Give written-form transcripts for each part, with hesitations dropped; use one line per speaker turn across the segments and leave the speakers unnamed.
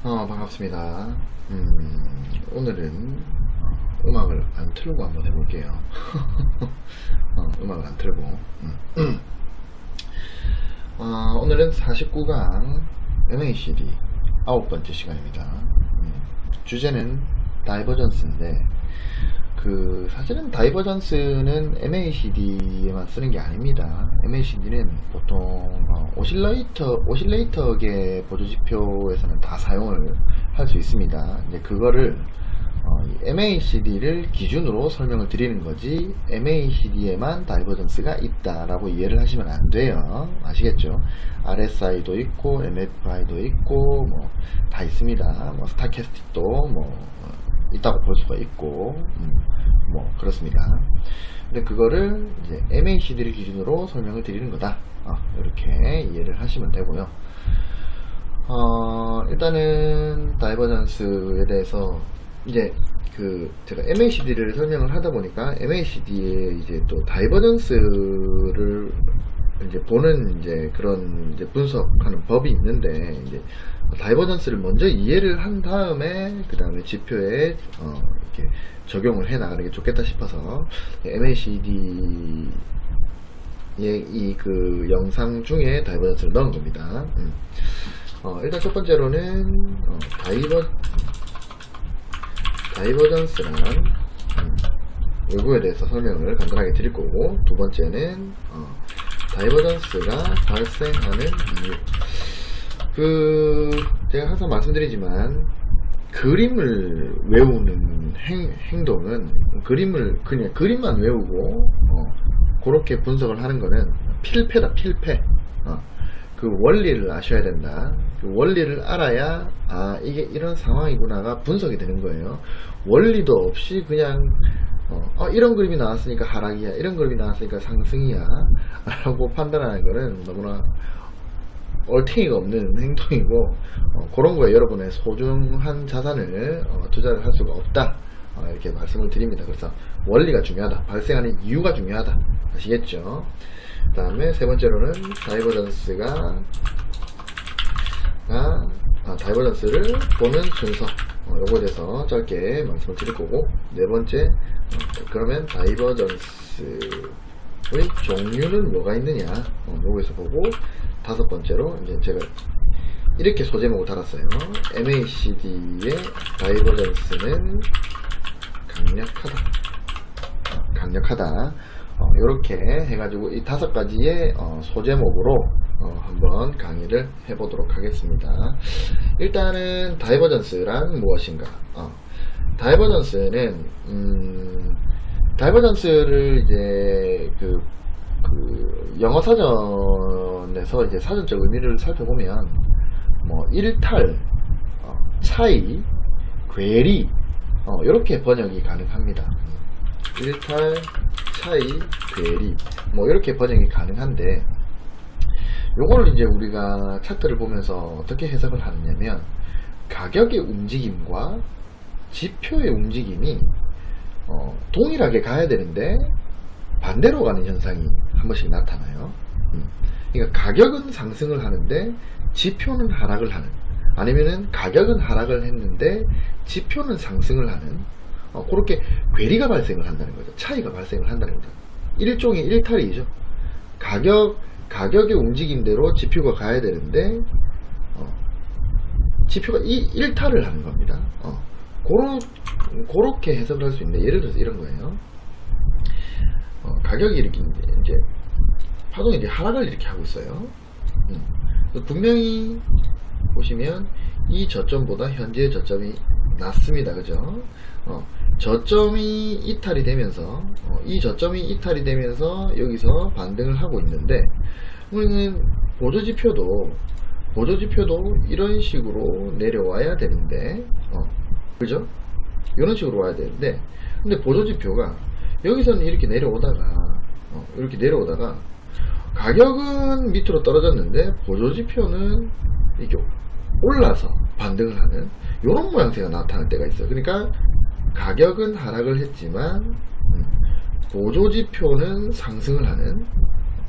반갑습니다. 오늘은 음악을 안 틀고 한번 해볼게요. 음악을 안 틀고. 오늘은 49강 MACD 9번째 시간입니다. 주제는 다이버전스인데, 사실은 다이버전스는 MACD에만 쓰는 게 아닙니다. MACD는 보통 오실레이터계 보조지표에서는 다 사용을 할 수 있습니다. 이제 그거를 MACD를 기준으로 설명을 드리는 거지, MACD에만 다이버전스가 있다라고 이해를 하시면 안 돼요. 아시겠죠? RSI도 있고 MFI도 있고 다 있습니다. 스타캐스틱도 있다고 볼 수가 있고 그렇습니다. 근데 그거를 이제 MACD를 기준으로 설명을 드리는 거다, 이렇게 이해를 하시면 되고요. 일단은 다이버전스에 대해서 이제 제가 MACD를 설명을 하다 보니까 MACD에 이제 또 다이버전스를 이제 보는 그런 분석하는 법이 있는데, 이제 다이버전스를 먼저 이해를 한 다음에 그 다음에 지표에 이렇게 적용을 해 나가는 게 좋겠다 싶어서 MACD의 이 영상 중에 다이버전스를 넣은 겁니다. 일단 첫 번째로는 다이버전스란 외부에 대해서 설명을 간단하게 드릴 거고, 두 번째는 다이버전스가 발생하는 이유. 제가 항상 말씀드리지만, 그림을 외우는 행동은 그냥 그림만 외우고 그렇게 분석을 하는 거는 필패다, 필패. 그 원리를 아셔야 된다. 그 원리를 알아야 이게 이런 상황이구나가 분석이 되는 거예요. 원리도 없이 그냥 이런 그림이 나왔으니까 하락이야, 이런 그림이 나왔으니까 상승이야 라고 판단하는 거는 너무나 얼탱이가 없는 행동이고, 그런 거에 여러분의 소중한 자산을 투자를 할 수가 없다, 이렇게 말씀을 드립니다. 그래서 원리가 중요하다, 발생하는 이유가 중요하다, 아시겠죠? 그 다음에 세 번째로는 다이버전스를 보는 순서, 요거에 대해서 짧게 말씀을 드릴 거고, 네 번째, 그러면 다이버전스의 종류는 뭐가 있느냐, 요거에서 보고, 다섯 번째로 이제 제가 이렇게 소제목을 달았어요. MACD의 다이버전스는 강력하다. 이렇게 해가지고 이 다섯 가지의 소제목으로 한번 강의를 해보도록 하겠습니다. 일단은 다이버전스란 무엇인가? 다이버전스를 이제 영어 사전에서 이제 사전적 의미를 살펴보면 일탈, 차이, 괴리, 이렇게 번역이 가능합니다. 일탈, 차이, 괴리, 이렇게 번역이 가능한데, 요거를 이제 우리가 차트를 보면서 어떻게 해석을 하느냐면, 가격의 움직임과 지표의 움직임이 동일하게 가야 되는데 반대로 가는 현상이 한 번씩 나타나요. 그러니까 가격은 상승을 하는데 지표는 하락을 하는, 아니면은 가격은 하락을 했는데 지표는 상승을 하는, 그렇게 괴리가 발생을 한다는 거죠. 차이가 발생을 한다는 거죠. 일종의 일탈이죠. 가격의 움직임대로 지표가 가야 되는데 지표가 일탈을 하는 겁니다. 그렇게 해석을 할 수 있는데, 예를 들어서 이런 거예요. 가격이 이렇게 이제 파동이 이제 하락을 이렇게 하고 있어요. 분명히 보시면 이 저점보다 현재의 저점이 낮습니다. 그죠? 저점이 이탈이 되면서 이 저점이 이탈이 되면서 여기서 반등을 하고 있는데, 우리는 보조지표도 이런 식으로 내려와야 되는데, 그죠? 이런 식으로 와야 되는데, 근데 보조지표가 여기서는 이렇게 내려오다가 가격은 밑으로 떨어졌는데 보조지표는 이렇게 올라서 반등을 하는 이런 모양새가 나타날 때가 있어요. 그러니까 가격은 하락을 했지만 보조지표는 상승을 하는,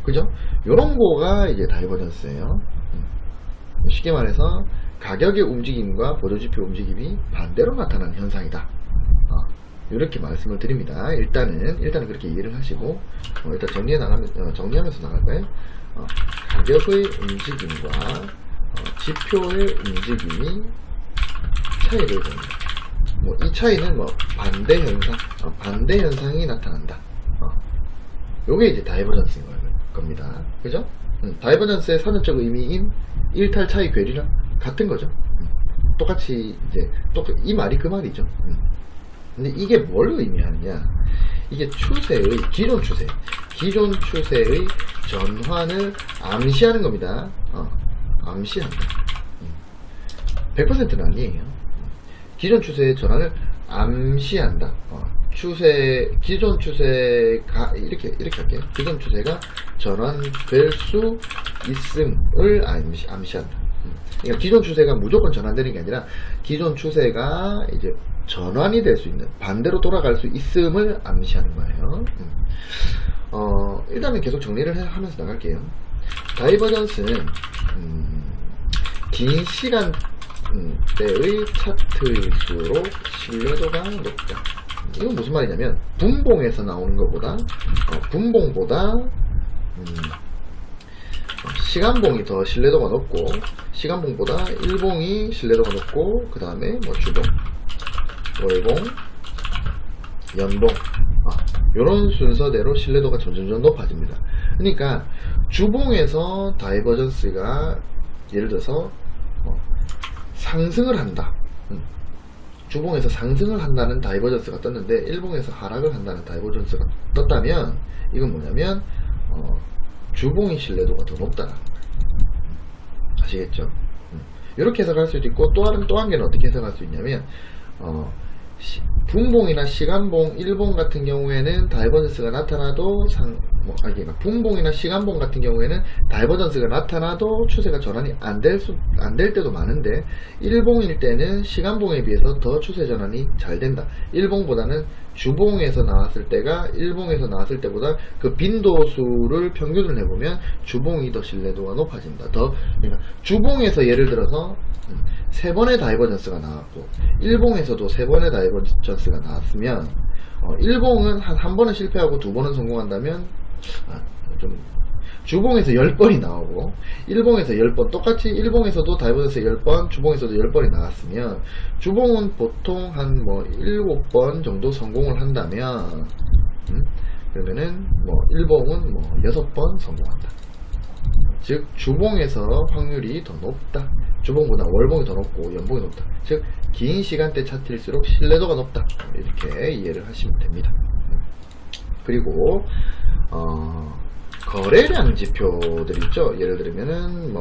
그죠? 이런 거가 이제 다이버전스예요. 쉽게 말해서 가격의 움직임과 보조지표 움직임이 반대로 나타나는 현상이다. 이렇게 말씀을 드립니다. 일단은 그렇게 이해를 하시고, 일단 정리하면서 나갈까요? 가격의 움직임과 지표의 움직임이 차이를 봅니다. 이 차이는 반대 현상이 나타난다. 요게 이제 다이버전스인 겁니다. 그죠? 다이버전스의 사전적 의미인 일탈 차이 괴리랑 같은 거죠. 똑같이 이제 이 말이 그 말이죠. 근데 이게 뭘 의미하느냐? 이게 기존 추세의 전환을 암시하는 겁니다. 암시한다. 100%는 아니에요. 기존 추세의 전환을 암시한다. 기존 추세가 이렇게 할게요. 기존 추세가 전환될 수 있음을 암시한다. 그러니까 기존 추세가 무조건 전환되는 게 아니라 기존 추세가 이제 전환이 될 수 있는, 반대로 돌아갈 수 있음을 암시하는 거예요. 일단은 계속 정리를 하면서 나갈게요. 다이버전스는 긴 시간대의 차트일수록 신뢰도가 높다. 이건 무슨 말이냐면 분봉에서 나오는 것보다 시간봉이 더 신뢰도가 높고, 시간봉보다 일봉이 신뢰도가 높고, 그 다음에 주봉, 월봉, 연봉, 이런 순서대로 신뢰도가 점점 높아집니다. 그러니까 주봉에서 다이버전스가 예를 들어서 상승을 한다. 주봉에서 상승을 한다는 다이버전스가 떴는데 일봉에서 하락을 한다는 다이버전스가 떴다면 이건 뭐냐면 주봉의 신뢰도가 더 높다라는 거예요. 아시겠죠? 이렇게 해석할 수도 있고, 또 한 개는 어떻게 해석할 수 있냐면 분봉이나 시간봉, 일봉 같은 경우에는 다이버전스가 나타나도 분봉이나 시간봉 같은 경우에는 다이버전스가 나타나도 추세가 전환이 안 될 때도 많은데, 일봉일 때는 시간봉에 비해서 더 추세 전환이 잘 된다. 일봉보다는 주봉에서 나왔을 때가 일봉에서 나왔을 때보다 그 빈도수를 평균을 해보면 주봉이 더 신뢰도가 높아진다. 그러니까 주봉에서 예를 들어서 3번의 다이버전스가 나왔고 일봉에서도 3번의 다이버전스가 나왔으면 일봉은 한 번은 실패하고 2번은 성공한다면 주봉에서 10번이 나오고 일봉에서 10번, 똑같이 일봉에서도 다이버전스 10번, 주봉에서도 10번이 나왔으면 주봉은 보통 한 7번 정도 성공을 한다면 그러면은 일봉은 6번 성공한다. 즉 주봉에서 확률이 더 높다. 주봉보다 월봉이 더 높고 연봉이 높다. 즉 긴 시간대 차트일수록 신뢰도가 높다. 이렇게 이해를 하시면 됩니다. 그리고 거래량 지표들 있죠. 예를 들면은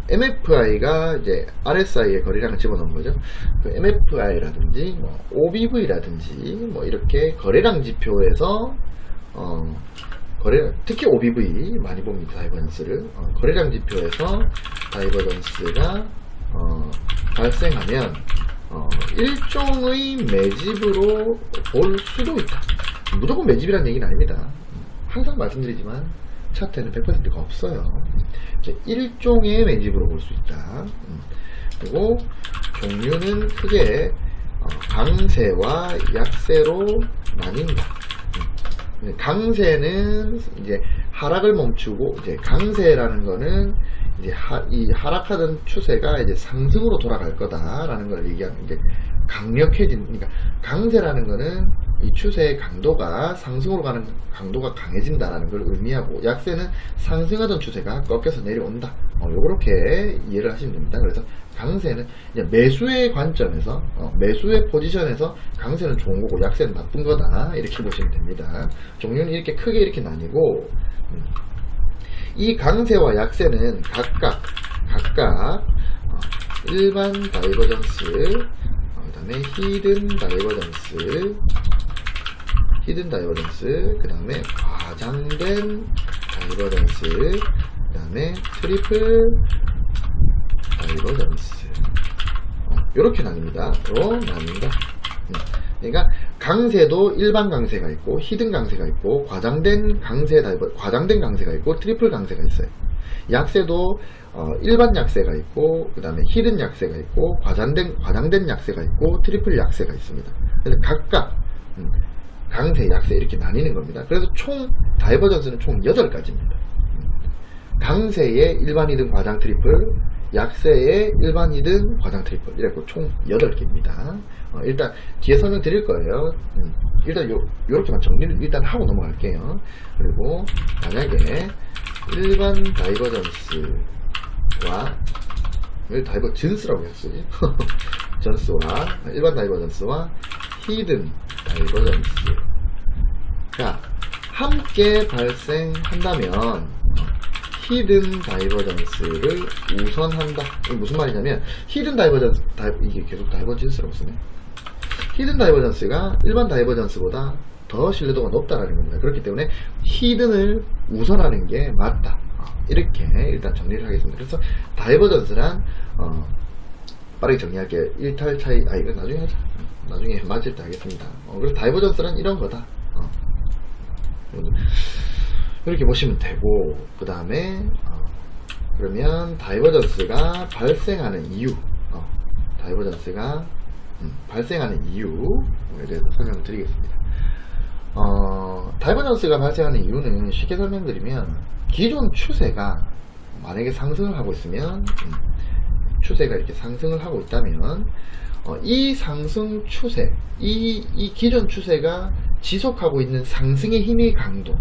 MFI가 이제 RSI의 거래량을 집어넣은 거죠. 그 MFI라든지 OBV라든지 이렇게 거래량 지표에서 특히 OBV 많이 봅니다. 다이버전스를 거래량 지표에서 다이버전스가 발생하면 일종의 매집으로 볼 수도 있다. 무조건 매집이라는 얘기는 아닙니다. 항상 말씀드리지만 차트에는 100%가 없어요. 일종의 매집으로 볼 수 있다. 그리고 종류는 크게 강세와 약세로 나뉜다. 강세는 이제 하락을 멈추고, 이제 강세라는 거는 이제 이 하락하던 추세가 이제 상승으로 돌아갈 거다라는 걸 얘기하는, 이제 강력해진, 그러니까 강세라는 거는 이 추세의 강도가 상승으로 가는 강도가 강해진다라는 걸 의미하고, 약세는 상승하던 추세가 꺾여서 내려온다. 요렇게 이해를 하시면 됩니다. 그래서 강세는 이제 매수의 관점에서, 매수의 포지션에서 강세는 좋은 거고 약세는 나쁜 거다. 이렇게 보시면 됩니다. 종류는 이렇게 크게 이렇게 나뉘고, 이 강세와 약세는 각각 일반 다이버전스, 그 다음에 히든 다이버전스, 그 다음에 과장된 다이버전스, 그 다음에 트리플 다이버전스, 이렇게 나뉩니다. 그러니까 강세도 일반 강세가 있고 히든 강세가 있고 과장된 강세가 있고 트리플 강세가 있어요. 약세도 일반 약세가 있고 그 다음에 히든 약세가 있고 과장된 약세가 있고 트리플 약세가 있습니다. 그래서 각각 강세, 약세 이렇게 나뉘는 겁니다. 그래서 총 다이버전스는 총 8가지입니다. 강세의 일반 이든 과장 트리플, 약세의 일반 이든 과장 트리플 이렇게 총 8개입니다. 일단 뒤에 설명 드릴 거예요. 일단 요렇게만 정리를 일단 하고 넘어갈게요. 그리고 만약에 일반 다이버전스와 다이버전스라고 했어요. 전스와 일반 다이버전스와 히든 다이버전스가 함께 발생한다면 히든 다이버전스를 우선한다. 이게 무슨 말이냐면 히든 다이버전스 이게 계속 다이버전스라고 쓰네. 히든 다이버전스가 일반 다이버전스보다 더 신뢰도가 높다라는 겁니다. 그렇기 때문에 히든을 우선하는 게 맞다. 이렇게 일단 정리를 하겠습니다. 그래서 다이버전스란 빠르게 정리할게요. 일탈 차이, 이거 나중에 하자. 나중에 맞을 때 하겠습니다. 그래서 다이버전스란 이런 거다. 이렇게 보시면 되고, 그 다음에 그러면 다이버전스가 발생하는 이유, 다이버전스가 발생하는 이유에 대해서 설명을 드리겠습니다. 다이버전스가 발생하는 이유는 쉽게 설명드리면 기존 추세가 만약에 상승을 하고 있으면 추세가 이렇게 상승을 하고 있다면 이 상승 추세, 이 기존 추세가 지속하고 있는 상승의 힘의 강도,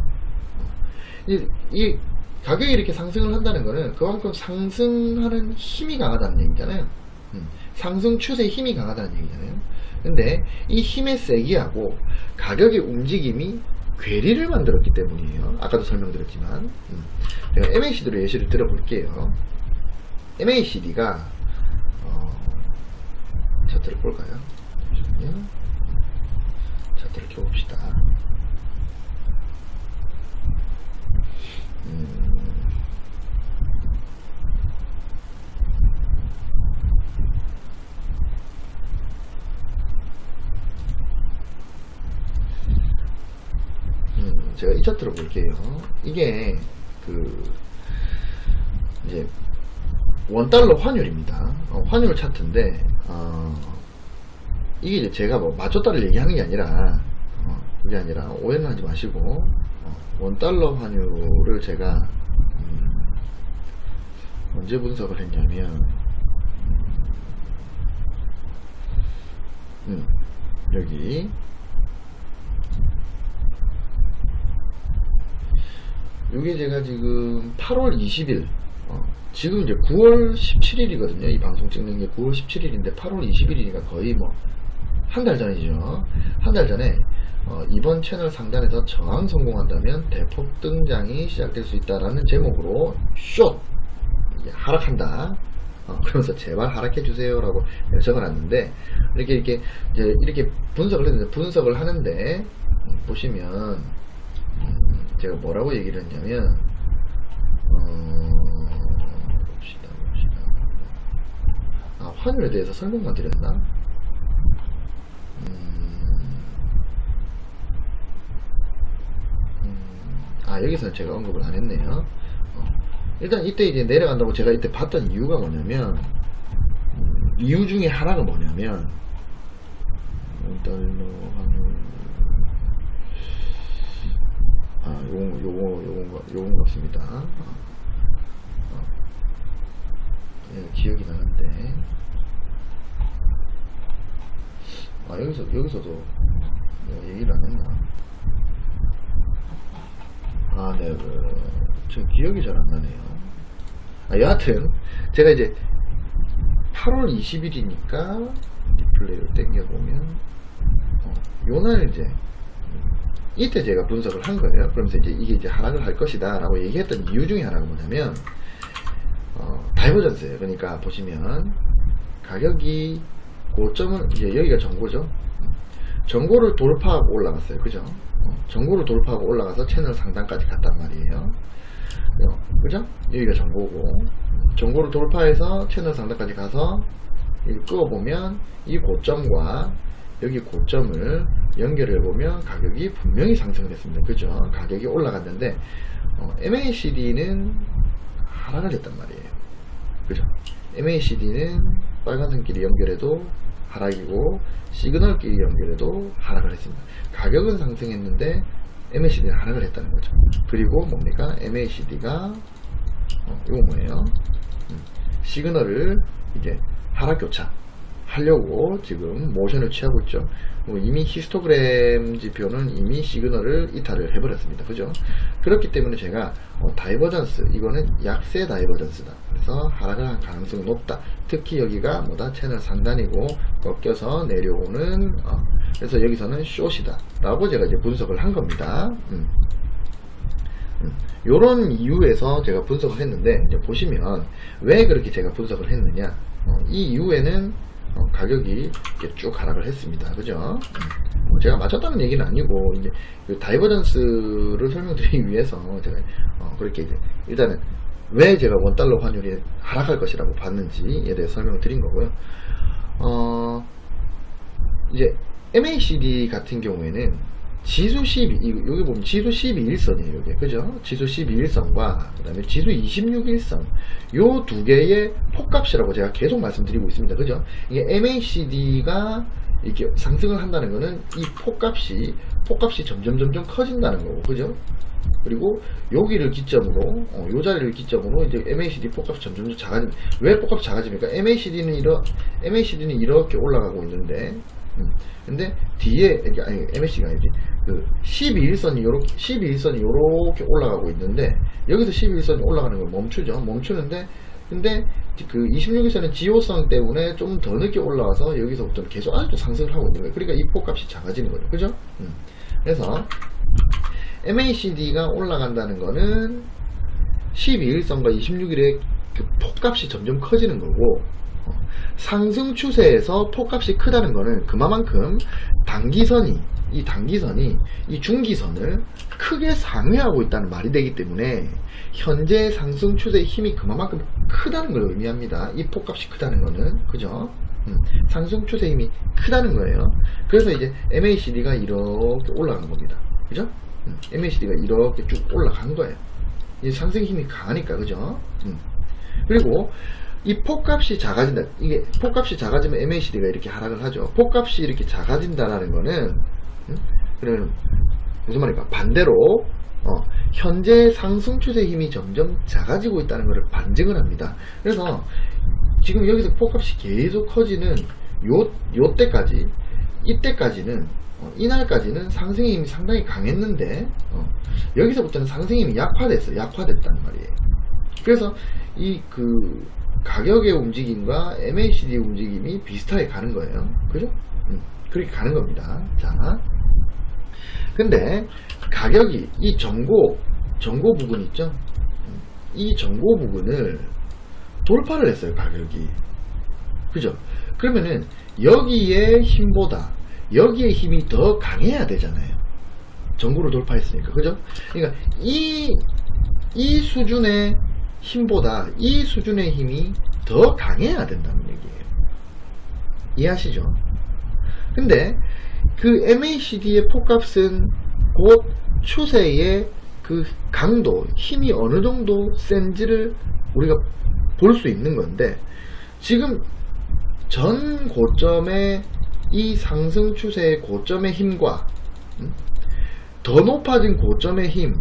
이 가격이 이렇게 상승을 한다는 것은 그만큼 상승하는 힘이 강하다는 얘기잖아요. 상승 추세의 힘이 강하다는 얘기잖아요. 근데 이 힘의 세기하고 가격의 움직임이 괴리를 만들었기 때문이에요. 아까도 설명드렸지만 제가 MACD로 예시를 들어볼게요. MACD가 차트를 볼까요? 잠시만요. 차트를 켜봅시다. 제가 이 차트로 볼게요. 이게 이제 원달러 환율입니다. 환율 차트인데 이게 이제 제가 뭐 맞췄다를 얘기하는 게 아니라 그게 아니라 오해는 하지 마시고 원달러 환율을 제가 언제 분석을 했냐면 여기 이게 제가 지금 8월 20일 지금 이제 9월 17일이거든요. 이 방송 찍는 게 9월 17일인데 8월 20일이니까 거의 뭐 한 달 전이죠. 한 달 전에 이번 채널 상단에서 저항 성공한다면 대폭 등장이 시작될 수 있다라는 제목으로 숏 하락한다. 그러면서 제발 하락해 주세요 라고 적어놨는데 이렇게 분석을 하는데 보시면 제가 뭐라고 얘기를 했냐면 봅시다. 환율에 대해서 설명만 드렸나? 여기서는 제가 언급을 안 했네요. 일단 이때 이제 내려간다고 제가 이때 봤던 이유가 뭐냐면 이유 중에 하나가 뭐냐면 달러 환율 요건 같습니다. 기억이 나는데 여기서도 뭐 얘기를 안 했나? 네, 지금 기억이 잘 안 나네요. 여하튼 제가 이제 8월 20일이니까 디플레이를 땡겨보면 요날 이제 이때 제가 분석을 한 거예요. 그러면서 이게 이제 하락을 할 것이다 라고 얘기했던 이유 중에 하나가 뭐냐면 다이버전스예요. 그러니까 보시면 가격이 고점은 이제 여기가 전고죠. 전고를 돌파하고 올라갔어요. 그죠? 전고를 돌파하고 올라가서 채널 상단까지 갔단 말이에요. 그죠? 여기가 전고고 전고를 돌파해서 채널 상단까지 가서 끄어보면 이 고점과 여기 고점을 연결해 보면 가격이 분명히 상승을 했습니다. 그죠? 가격이 올라갔는데 MACD는 하락을 했단 말이에요. 그죠? MACD는 빨간선끼리 연결해도 하락이고 시그널끼리 연결해도 하락을 했습니다. 가격은 상승했는데 MACD는 하락을 했다는 거죠. 그리고 뭡니까? MACD가 이거 뭐예요? 시그널을 이제 하락 교차 하려고 지금 모션을 취하고 있죠. 이미 히스토그램 지표는 이미 시그널을 이탈을 해버렸습니다. 그죠? 그렇기 때문에 제가 다이버전스, 이거는 약세 다이버전스다. 그래서 하락을 할 가능성이 높다. 특히 여기가 뭐다? 채널 상단이고 꺾여서 내려오는 그래서 여기서는 숏이다 라고 제가 이제 분석을 한 겁니다. 요런 이유에서 제가 분석을 했는데, 이제 보시면 왜 그렇게 제가 분석을 했느냐, 이 이후에는 가격이 이렇게 쭉 하락을 했습니다. 그죠? 제가 맞췄다는 얘기는 아니고, 이제 그 다이버전스를 설명드리기 위해서 제가 그렇게 이제 일단은 왜 제가 원달러 환율이 하락할 것이라고 봤는지에 대해 설명을 드린 거고요. 이제 MACD 같은 경우에는 지수 12, 여기 보면 지수 12일선이에요. 여기. 그죠? 지수 12일선과 그 다음에 지수 26일선. 요 두 개의 폭값이라고 제가 계속 말씀드리고 있습니다. 그죠? 이게 MACD가 이렇게 상승을 한다는 거는 이 폭값이 점점 커진다는 거고. 그죠? 그리고 여기를 기점으로, 요 자리를 기점으로 이제 MACD 폭값이 점점 작아집니다. 왜 폭값이 작아집니까? MACD는 이렇게 올라가고 있는데, 근데 뒤에, 아니, MACD가 아니지. 그 12일선이 요렇게 올라가고 있는데, 여기서 12일선이 올라가는 걸 멈추는데, 근데 그 26일선은 지호성 때문에 좀 더 늦게 올라와서 여기서부터 계속 아직도 상승을 하고 있는 거예요. 그러니까 이 폭값이 작아지는 거죠. 그죠? 그래서 MACD가 올라간다는 거는 12일선과 26일의 그 폭값이 점점 커지는 거고, 상승 추세에서 폭값이 크다는 거는 그만큼 이 단기선이 이 중기선을 크게 상회하고 있다는 말이 되기 때문에 현재 상승 추세의 힘이 그만큼 크다는 걸 의미합니다. 이 폭값이 크다는 거는. 그죠? 상승 추세의 힘이 크다는 거예요. 그래서 이제 MACD가 이렇게 올라간 겁니다. 그죠? MACD가 이렇게 쭉 올라간 거예요. 이 상승 힘이 강하니까. 그죠? 그리고 이 폭값이 작아진다. 이게 폭값이 작아지면 MACD가 이렇게 하락을 하죠. 폭값이 이렇게 작아진다라는 거는 그러면 무슨 말일까? 반대로 현재 상승 추세 힘이 점점 작아지고 있다는 것을 반증을 합니다. 그래서 지금 여기서 폭값이 계속 커지는 요때까지, 이때까지는 이날까지는 상승의 힘이 상당히 강했는데 여기서부터는 상승의 힘이 약화됐단 말이에요. 그래서 이 가격의 움직임과 MACD의 움직임이 비슷하게 가는 거예요. 그죠? 그렇게 가는 겁니다. 자, 근데 가격이 이 정고 부분 있죠? 이 정고 부분을 돌파를 했어요. 가격이. 그죠? 그러면은 여기에 힘이 더 강해야 되잖아요. 정고를 돌파했으니까. 그죠? 그러니까 이 수준의 힘보다 이 수준의 힘이 더 강해야 된다는 얘기예요. 이해하시죠? 근데 그 MACD의 폭값은 곧 추세의 그 강도, 힘이 어느 정도 센지를 우리가 볼 수 있는 건데, 지금 전 고점의 이 상승 추세의 고점의 힘과 더 높아진 고점의 힘,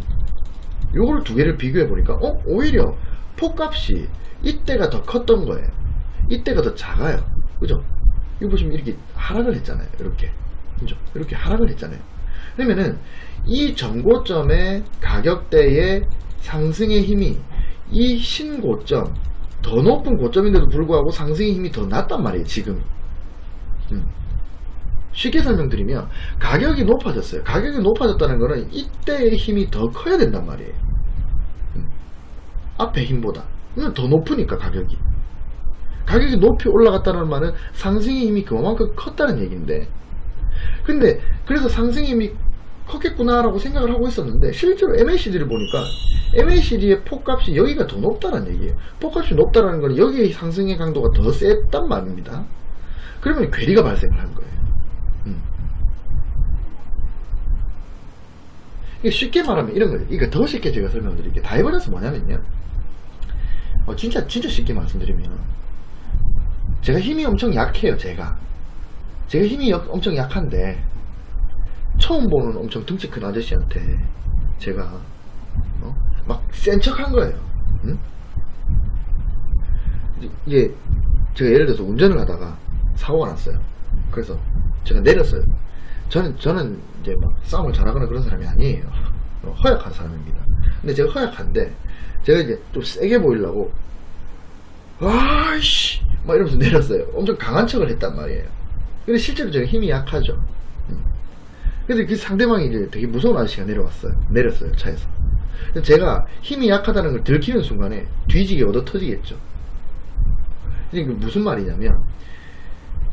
요걸 두 개를 비교해 보니까 오히려 폭값이 이때가 더 컸던 거예요. 이때가 더 작아요. 그죠? 이거 보시면 이렇게 하락을 했잖아요. 이렇게. 그죠? 이렇게 하락을 했잖아요. 그러면은 이 전고점의 가격대의 상승의 힘이 이 신고점, 더 높은 고점인데도 불구하고 상승의 힘이 더 낮단 말이에요. 지금. 쉽게 설명드리면 가격이 높아졌어요. 가격이 높아졌다는 거는 이때의 힘이 더 커야 된단 말이에요. 앞에 힘보다. 더 높으니까 가격이 높이 올라갔다는 말은 상승의 힘이 그만큼 컸다는 얘기인데, 근데 그래서 상승의 힘이 컸겠구나 라고 생각을 하고 있었는데, 실제로 MACD를 보니까 MACD의 폭값이 여기가 더 높다는 얘기예요. 폭값이 높다는 건 여기의 상승의 강도가 더 셌단 말입니다. 그러면 괴리가 발생을 한 거예요. 이게 쉽게 말하면 이런 거예요. 이거 더 쉽게 제가 설명드릴게요. 다이버전스 뭐냐면요. 진짜 쉽게 말씀드리면, 제가 힘이 엄청 약해요. 제가 힘이 엄청 약한데, 처음 보는 엄청 등치 큰 아저씨한테 제가 막 센 척 한 거예요. 응? 이게 제가 예를 들어서 운전을 하다가 사고가 났어요. 그래서 제가 내렸어요. 저는 이제 막 싸움을 잘하거나 그런 사람이 아니에요. 허약한 사람입니다. 근데 제가 허약한데, 제가 이제 좀 세게 보이려고 아이씨 막 이러면서 내렸어요. 엄청 강한 척을 했단 말이에요. 근데 실제로 제가 힘이 약하죠. 근데 그 상대방이 이제 되게 무서운 아저씨가 내렸어요, 차에서. 제가 힘이 약하다는 걸 들키는 순간에 뒤지게 얻어 터지겠죠. 이게 무슨 말이냐면,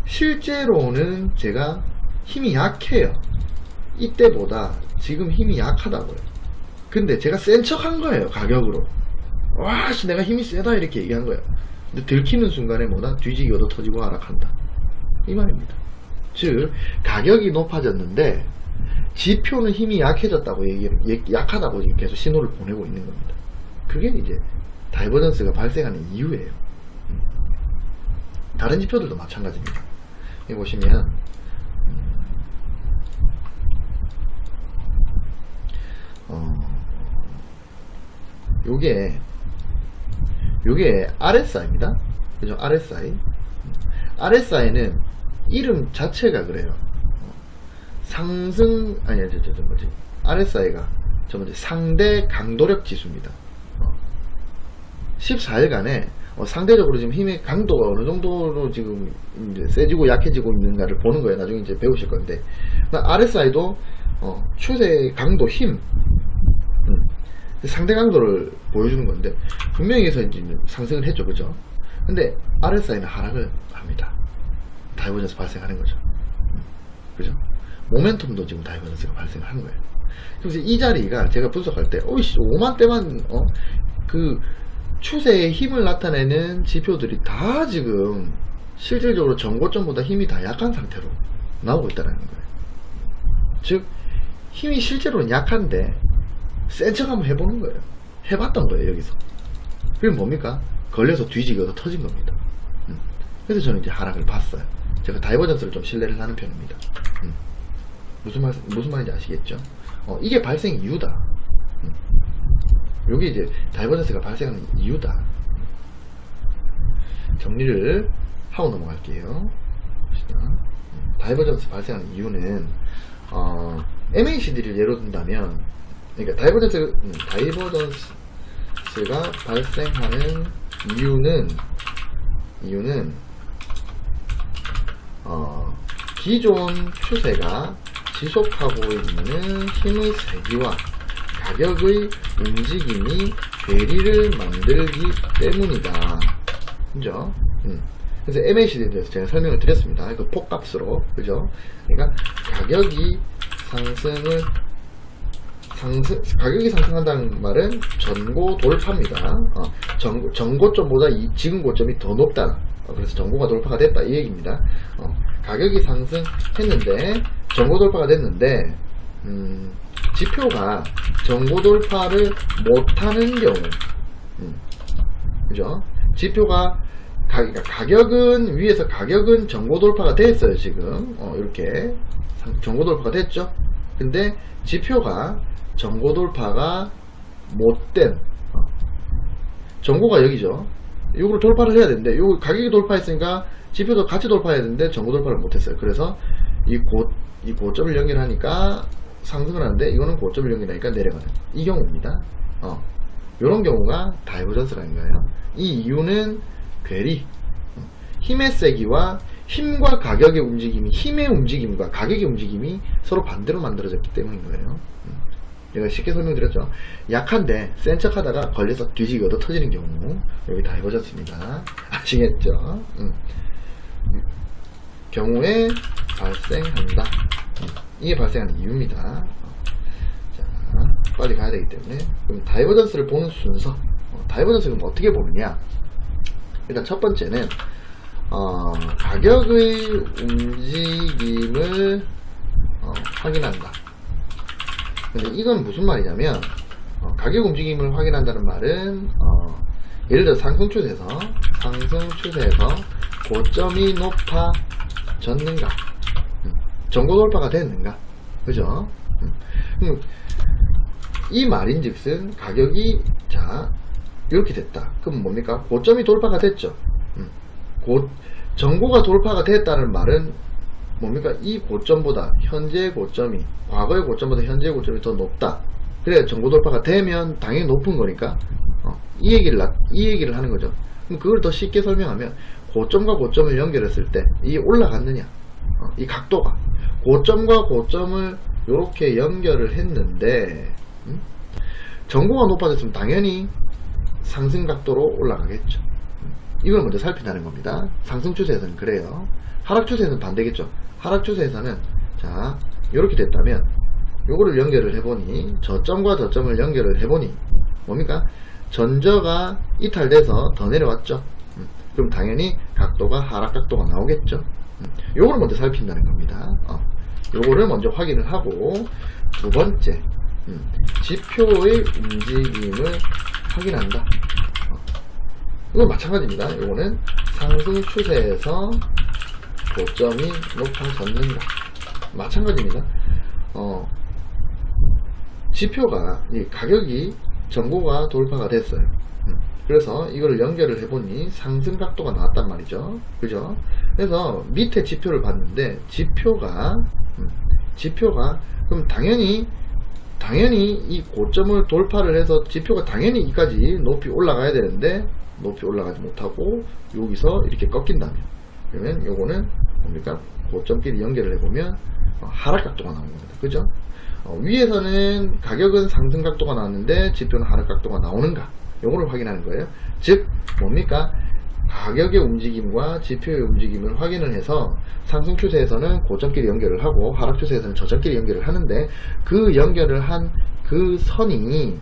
실제로는 제가 힘이 약해요. 이때보다 지금 힘이 약하다고요. 근데 제가 센 척 한 거예요, 가격으로. 와씨 내가 힘이 세다 이렇게 얘기한 거예요. 근데 들키는 순간에 뭐다? 뒤지게 얻어 터지고 하락한다, 이 말입니다. 즉 가격이 높아졌는데 지표는 힘이 약해졌다고 약하다고 지금 계속 신호를 보내고 있는 겁니다. 그게 이제 다이버전스가 발생하는 이유예요. 다른 지표들도 마찬가지입니다. 여기 보시면 요게 RSI입니다. 그죠? RSI는 이름 자체가 그래요. RSI가 상대 강도력 지수입니다. 14일간에 상대적으로 지금 힘의 강도가 어느 정도로 지금 이제 세지고 약해지고 있는가를 보는 거예요. 나중에 이제 배우실 건데, RSI도 추세 강도 힘, 상대 강도를 보여주는 건데, 분명히 해서 이제 상승을 했죠, 그죠? 근데 RSI는 하락을 합니다. 다이버전스 발생하는 거죠. 그죠? 모멘텀도 지금 다이버전스가 발생한 거예요. 그래서 이 자리가 제가 분석할 때, 5만 대만, 그 추세의 힘을 나타내는 지표들이 다 지금 실질적으로 전고점보다 힘이 다 약한 상태로 나오고 있다는 거예요. 즉, 힘이 실제로는 약한데, 센 척 한번 해보는 거예요. 해봤던 거예요, 여기서. 그게 뭡니까? 걸려서 뒤지게 얻어 터진 겁니다. 그래서 저는 이제 하락을 봤어요. 제가 다이버전스를 좀 신뢰를 하는 편입니다. 무슨 말인지 아시겠죠? 이게 발생 이유다. 여기 이제 다이버전스가 발생하는 이유다. 정리를 하고 넘어갈게요. 다이버전스 발생하는 이유는 MACD를 예로 든다면, 그러니까 다이버전스가 발생하는 이유는 기존 추세가 지속하고 있는 힘의 세기와 가격의 움직임이 괴리를 만들기 때문이다. 그죠? 그래서 MACD에 대해서 제가 설명을 드렸습니다. 그 폭값으로. 그죠? 그러니까 가격이 상승한다는 말은 전고 돌파입니다. 전고점보다 지금 고점이 더 높다. 그래서 전고가 돌파가 됐다, 이 얘기입니다. 가격이 상승했는데 전고 돌파가 됐는데 지표가 전고 돌파를 못하는 경우, 그죠? 지표가 가격은 위에서 가격은 전고 돌파가 됐어요. 지금 이렇게 전고 돌파가 됐죠. 근데 지표가 전고 돌파가 못된, 전고가 여기죠. 이거를 돌파를 해야 되는데, 요 가격이 돌파했으니까 지표도 같이 돌파해야 되는데 전고 돌파를 못했어요. 그래서 이 고점을 연결하니까 상승을 하는데, 이거는 고점을 연결하니까 내려가는, 이 경우입니다. 요런 경우가 다이버전스라는 거예요. 이 이유는 괴리, 힘의 세기와 힘과 가격의 움직임이, 힘의 움직임과 가격의 움직임이 서로 반대로 만들어졌기 때문인 거예요. 제가 쉽게 설명드렸죠. 약한데 센 척 하다가 걸려서 뒤지게 얻어 터지는 경우, 여기 다이버전스입니다. 아시겠죠? 경우에 발생한다. 이게 발생하는 이유입니다. 자, 빨리 가야 되기 때문에. 그럼 다이버전스를 보는 순서, 다이버전스를 어떻게 보느냐. 일단 첫 번째는 가격의 움직임을 확인한다. 근데 이건 무슨 말이냐면 가격 움직임을 확인한다는 말은 예를 들어 상승추세에서 고점이 높아졌는가, 전고 돌파가 됐는가, 그죠? 이 말인즉슨 가격이 자 이렇게 됐다. 그럼 뭡니까? 고점이 돌파가 됐죠. 전고가 돌파가 됐다는 말은 뭡니까? 이 고점보다 현재 고점이, 과거의 고점보다 현재 고점이 더 높다. 그래야 전고 돌파가 되면 당연히 높은 거니까 이 얘기를 하는 거죠. 그럼 그걸 더 쉽게 설명하면 고점과 고점을 연결했을 때 이게 올라갔느냐, 이 각도가 고점과 고점을 이렇게 연결을 했는데 전고가 높아졌으면 당연히 상승 각도로 올라가겠죠. 이걸 먼저 살핀다는 겁니다. 상승 추세에서는 그래요. 하락 추세에서는 반대겠죠. 하락 추세에서는 자 이렇게 됐다면 요거를 연결을 해보니, 저점과 저점을 연결을 해보니 뭡니까? 전저가 이탈돼서 더 내려왔죠. 그럼 당연히 각도가 하락 각도가 나오겠죠. 요거를 먼저 살핀다는 겁니다. 요거를 먼저 확인을 하고, 두 번째 지표의 움직임을 확인한다. 이건 마찬가지입니다. 요거는 상승 추세에서 고점이 높아졌는가, 마찬가지입니다. 지표가, 이 가격이 전고가 돌파가 됐어요. 그래서 이걸 연결을 해보니 상승 각도가 나왔단 말이죠. 그죠? 그래서 밑에 지표를 봤는데 지표가 그럼 당연히 이 고점을 돌파를 해서 지표가 당연히 이까지 높이 올라가야 되는데 높이 올라가지 못하고 여기서 이렇게 꺾인다면, 그러면 요거는 뭡니까? 고점끼리 연결을 해보면 하락 각도가 나오는 겁니다. 그죠? 위에서는 가격은 상승 각도가 나왔는데 지표는 하락 각도가 나오는가, 요거를 확인하는 거예요. 즉 뭡니까? 가격의 움직임과 지표의 움직임을 확인을 해서 상승 추세에서는 고점끼리 연결을 하고 하락 추세에서는 저점끼리 연결을 하는데, 그 연결을 한 그 선이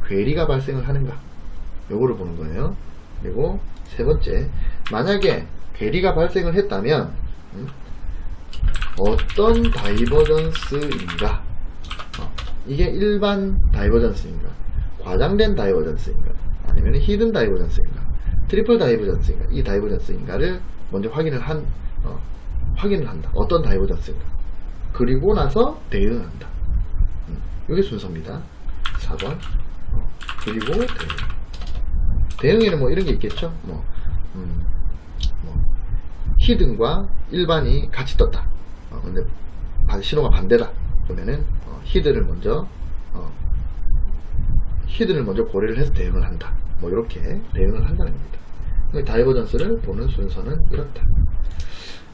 괴리가 발생을 하는가, 요거를 보는 거예요. 그리고 세 번째, 만약에 괴리가 발생을 했다면 어떤 다이버전스인가, 이게 일반 다이버전스인가, 과장된 다이버전스인가, 아니면 히든 다이버전스인가, 트리플 다이버전스인가, 이 다이버전스인가를 먼저 확인을 한다. 어떤 다이버전스인가. 그리고 나서 대응한다. 이게 순서입니다. 4번. 그리고 대응에는 뭐 이런 게 있겠죠. 히든과 일반이 같이 떴다. 근데 신호가 반대다. 그러면은 히든을 먼저 고려를 해서 대응을 한다. 뭐 이렇게 대응을 한다는 겁니다. 다이버전스를 보는 순서는 이렇다.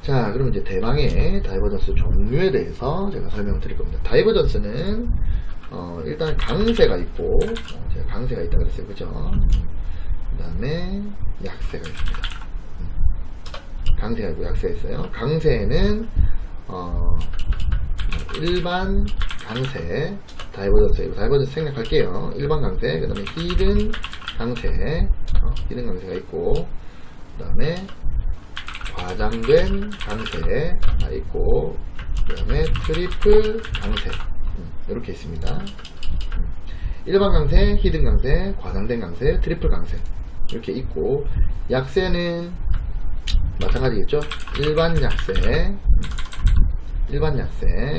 자, 그럼 이제 대망의 다이버전스 종류에 대해서 제가 설명을 드릴 겁니다. 다이버전스는 일단 강세가 있고, 제가 강세가 있다 그랬어요. 그죠? 그 다음에 약세가 있습니다. 강세가 있고 약세가 있어요. 강세는 일반 강세, 다이버전스, 다이버전스 생략할게요. 일반 강세, 그 다음에 히든 강세, 히든 강세가 있고, 그 다음에 과장된 강세가 있고, 그 다음에 트리플 강세, 이렇게 있습니다. 일반 강세, 히든 강세, 과장된 강세, 트리플 강세, 이렇게 있고, 약세는 마찬가지겠죠. 일반 약세,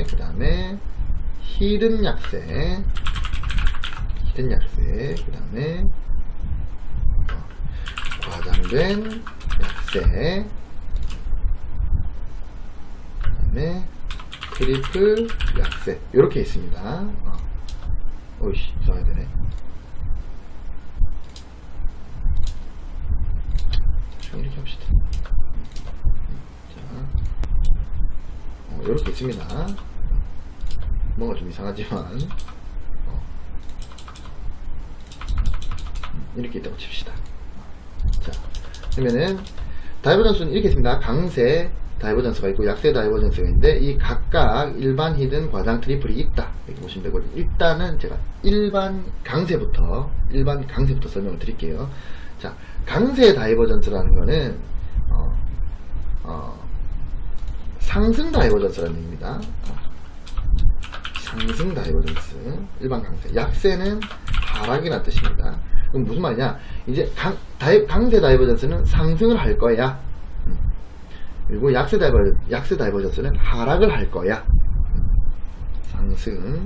그 다음에 히든 약세, 그 다음에 과장된 약세, 그 다음에 트리플 약세, 이렇게 있습니다. 오이씨, 써야 되네. 이렇게 합시다. 이렇게 있습니다. 뭔가 좀 이상하지만 이렇게 있다고 칩시다. 자, 그러면은 다이버전스는 이렇게 있습니다. 강세 다이버전스가 있고 약세 다이버전스가 있는데, 이 각각 일반, 히든, 과장, 트리플이 있다, 이렇게 보시면 되고, 일단은 제가 일반 강세부터 설명을 드릴게요. 자, 강세 다이버전스라는 거는 상승 다이버전스라는 얘기입니다. 상승 다이버전스, 일반 강세. 약세는 하락이라는 뜻입니다. 그럼 무슨 말이냐? 이제 강세 다이버전스는 상승을 할 거야. 그리고 약세 다이버전스는 하락을 할 거야. 상승을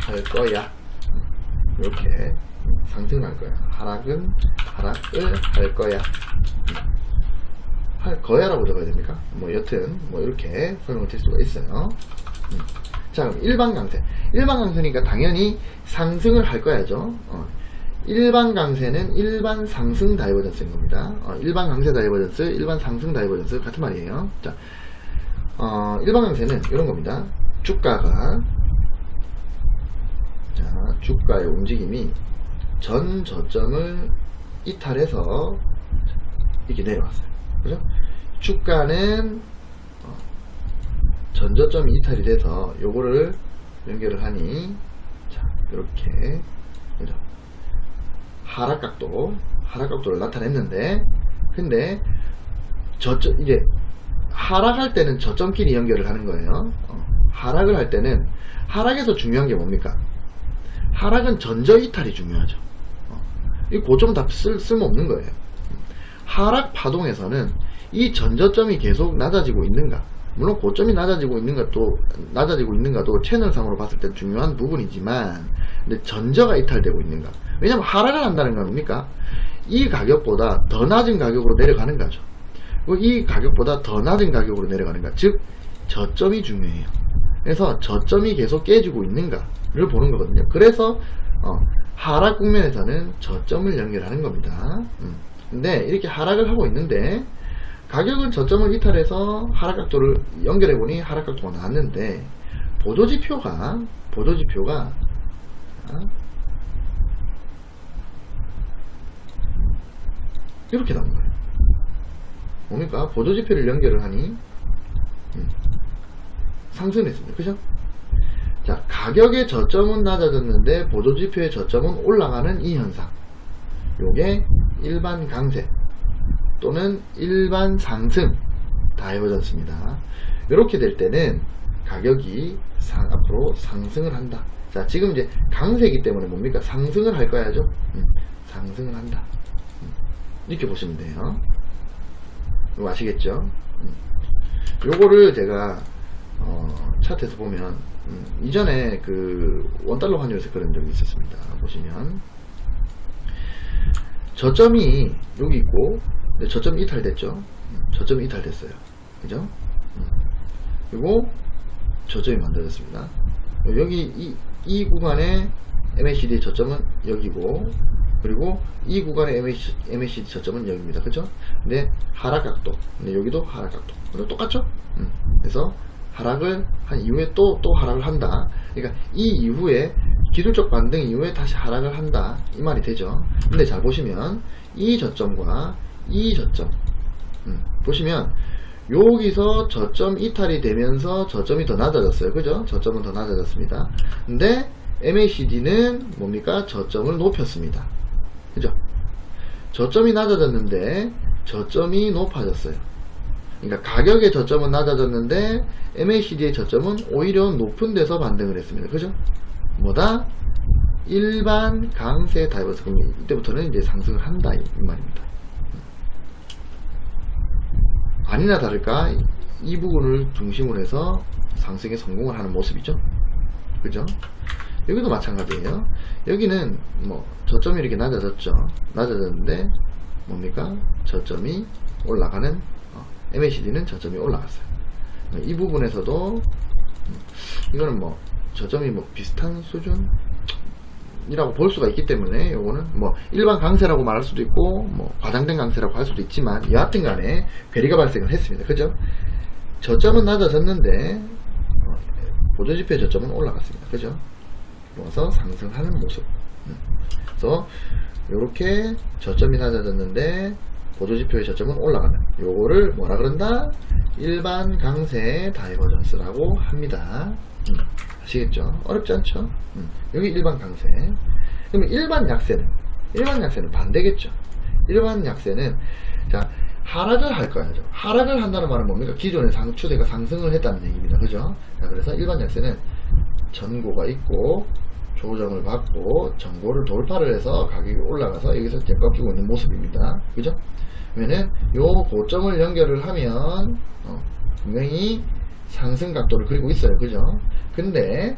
할 거야. 이렇게 상승을 할 거야. 하락을 할 거야. 할 거야라고 적어야 됩니까? 뭐 여튼 뭐 이렇게 설명을 드릴 수가 있어요. 자, 그럼 일반 강세. 일반 강세니까 당연히 상승을 할 거야죠. 일반 강세는 일반 상승 다이버전스인 겁니다. 일반 강세 다이버전스, 일반 상승 다이버전스 같은 말이에요. 자, 일반 강세는 이런 겁니다. 주가의 움직임이 전 저점을 이탈해서 이렇게 내려왔어요. 그죠? 주가는 전 저점이 이탈이 돼서 요거를 연결을 하니, 자, 이렇게 그죠? 하락각도를 나타냈는데, 근데 이게 하락할 때는 저점끼리 연결을 하는 거예요. 하락을 할 때는, 하락에서 중요한 게 뭡니까? 하락은 전저 이탈이 중요하죠. 이 고점 다 쓸모없는 거예요. 하락 파동에서는 이 전저점이 계속 낮아지고 있는가, 물론 고점이 낮아지고 있는가도 채널상으로 봤을 때 중요한 부분이지만, 근데 전저가 이탈되고 있는가. 왜냐면 하락을 한다는 건 뭡니까? 이 가격보다 더 낮은 가격으로 내려가는 거죠. 이 가격보다 더 낮은 가격으로 내려가는가, 즉 저점이 중요해요. 그래서 저점이 계속 깨지고 있는가를 보는 거거든요. 그래서 하락 국면에서는 저점을 연결하는 겁니다. 근데 이렇게 하락을 하고 있는데, 가격은 저점을 이탈해서 하락각도를 연결해보니 하락각도가 나왔는데, 보조지표가 이렇게 나온 거예요. 뭡니까? 보조지표를 연결을 하니 상승했습니다. 그죠? 자, 가격의 저점은 낮아졌는데 보조지표의 저점은 올라가는 이 현상, 요게 일반 강세 또는 일반 상승 다이버전스입니다. 이렇게 될 때는 가격이 앞으로 상승을 한다. 자, 지금 이제 강세이기 때문에 뭡니까? 상승을 할 거야죠. 상승을 한다. 이렇게 보시면 돼요. 이거 아시겠죠? 요거를 제가 차트에서 보면 이전에 그 원달러 환율에서 그런 적이 있었습니다. 보시면 저점이 여기 있고, 저점이 이탈됐죠. 저점이 이탈됐어요. 그죠? 그리고 저점이 만들어졌습니다. 여기 이 구간의 MACD 저점은 여기고, 그리고 이 구간의 MACD 저점은 여기입니다. 그죠? 근데 하락각도, 근데 여기도 하락각도 똑같죠? 그래서 하락을 한 이후에 또 하락을 한다. 그러니까 이 이후에 기술적 반등 이후에 다시 하락을 한다, 이 말이 되죠. 근데 잘 보시면 이 저점과 이 저점 보시면 여기서 저점 이탈이 되면서 저점이 더 낮아졌어요. 그죠? 저점은 더 낮아졌습니다. 근데 MACD는 뭡니까? 저점을 높였습니다. 그죠? 저점이 낮아졌는데 저점이 높아졌어요. 그러니까 가격의 저점은 낮아졌는데 MACD의 저점은 오히려 높은 데서 반등을 했습니다. 그죠? 뭐다? 일반 강세 다이버스. 그럼 이때부터는 이제 상승을 한다, 이 말입니다. 아니나 다를까 이 부분을 중심으로 해서 상승에 성공을 하는 모습이죠. 그죠? 여기도 마찬가지예요. 여기는 뭐 저점이 이렇게 낮아졌는데 뭡니까? 저점이 올라가는, MACD는 저점이 올라갔어요. 이 부분에서도 이거는 뭐 저점이 뭐 비슷한 수준이라고 볼 수가 있기 때문에, 요거는 뭐 일반 강세라고 말할 수도 있고 뭐 과장된 강세라고 할 수도 있지만, 여하튼 간에 괴리가 발생을 했습니다. 그죠? 저점은 낮아졌는데 보조지표의 저점은 올라갔습니다. 그죠? 모아서 상승하는 모습. 그래서 요렇게 저점이 낮아졌는데 보조지표의 저점은 올라가는, 요거를 뭐라 그런다? 일반 강세 다이버전스라고 합니다. 아시겠죠? 어렵지 않죠? 여기 일반 강세. 그러면 일반 약세는 반대겠죠. 일반 약세는, 자, 하락을 할 거야죠. 하락을 한다는 말은 뭡니까? 기존의 추세가 상승을 했다는 얘기입니다. 그죠? 자, 그래서 일반 약세는 전고가 있고 조정을 받고 전고를 돌파를 해서 가격이 올라가서 여기서 이제 꺾이고 있는 모습입니다. 그죠? 그러면은 요 고점을 연결을 하면 분명히 상승 각도를 그리고 있어요. 그죠? 근데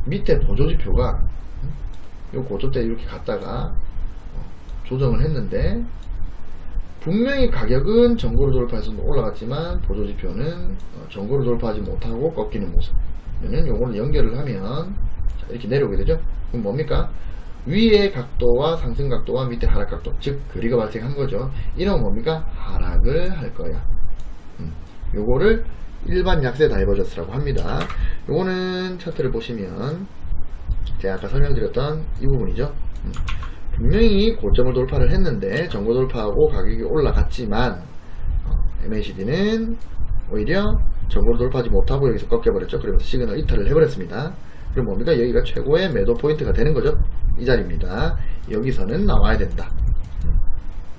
밑에 보조지표가 요 고점대 이렇게 갔다가 조정을 했는데 분명히 가격은 전고를 돌파해서 올라갔지만 보조지표는 전고를 돌파하지 못하고 꺾이는 모습. 그러면 요거를 연결을 하면 자, 이렇게 내려오게 되죠. 그럼 뭡니까? 위의 각도와 상승 각도와 밑에 하락 각도, 즉 거리가 발생한 거죠. 이런 뭡니까? 하락을 할 거야. 요거를 일반 약세 다이버전스라고 합니다. 요거는 차트를 보시면 제가 아까 설명드렸던 이 부분이죠. 분명히 고점을 돌파를 했는데 전고 돌파하고 가격이 올라갔지만 MACD는 오히려 전고를 돌파하지 못하고 여기서 꺾여버렸죠. 그러면서 시그널 이탈을 해버렸습니다. 그럼 뭡니까? 여기가 최고의 매도 포인트가 되는 거죠. 이 자리입니다. 여기서는 나와야 된다.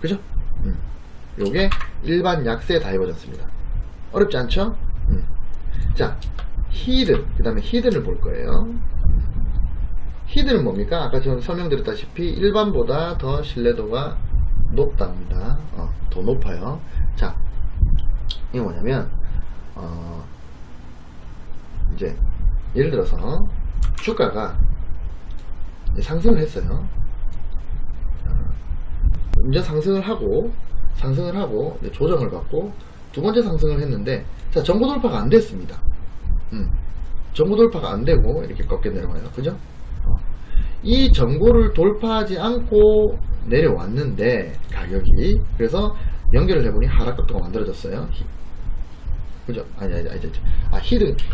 그죠? 요게 일반 약세 다이버전스입니다. 어렵지 않죠? 자, 히든, 그 다음에 히든을 볼 거예요. 히든은 뭡니까? 아까 전 설명드렸다시피 일반보다 더 신뢰도가 높답니다. 더 높아요. 자, 이게 뭐냐면 이제 예를 들어서 주가가 이제 상승을 했어요. 이제 상승을 하고 이제 조정을 받고 두 번째 상승을 했는데, 자, 전고 돌파가 안 됐습니다. 전고 돌파가 안 되고 이렇게 꺾여 내려와요. 그죠? 이 전고를 돌파하지 않고 내려왔는데 가격이, 그래서 연결을 해보니 하락 각도가 만들어졌어요. 그죠?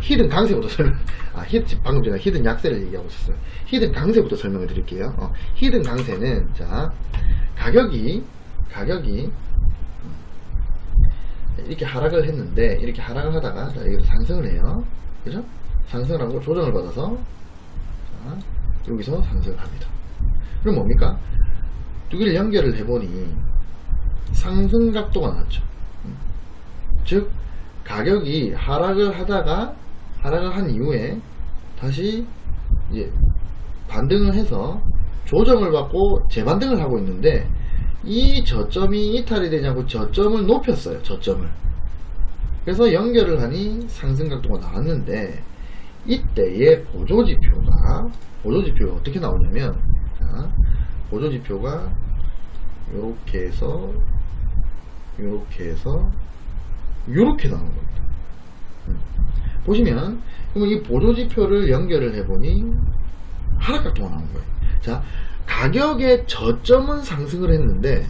히든 강세부터 방금 전에 히든 약세를 얘기하고 있었어요. 히든 강세부터 설명을 드릴게요. 히든 강세는, 자, 가격이 이렇게 하락을 했는데, 이렇게 하락을 하다가, 자, 여기서 상승을 해요. 그죠? 상승을 하고 조정을 받아서, 자, 여기서 상승을 합니다. 그럼 뭡니까? 두 개를 연결을 해보니 상승 각도가 나왔죠. 즉 가격이 하락을 한 이후에 다시 이제 반등을 해서 조정을 받고 재반등을 하고 있는데, 이 저점이 이탈이 되냐고 저점을 높였어요. 저점을. 그래서 연결을 하니 상승 각도가 나왔는데, 이때의 보조지표가 어떻게 나오냐면, 자, 보조지표가 요렇게 해서 요렇게 나오는 겁니다. 보시면, 그럼 이 보조지표를 연결을 해보니 하락각도가 나온 거예요. 자, 가격의 저점은 상승을 했는데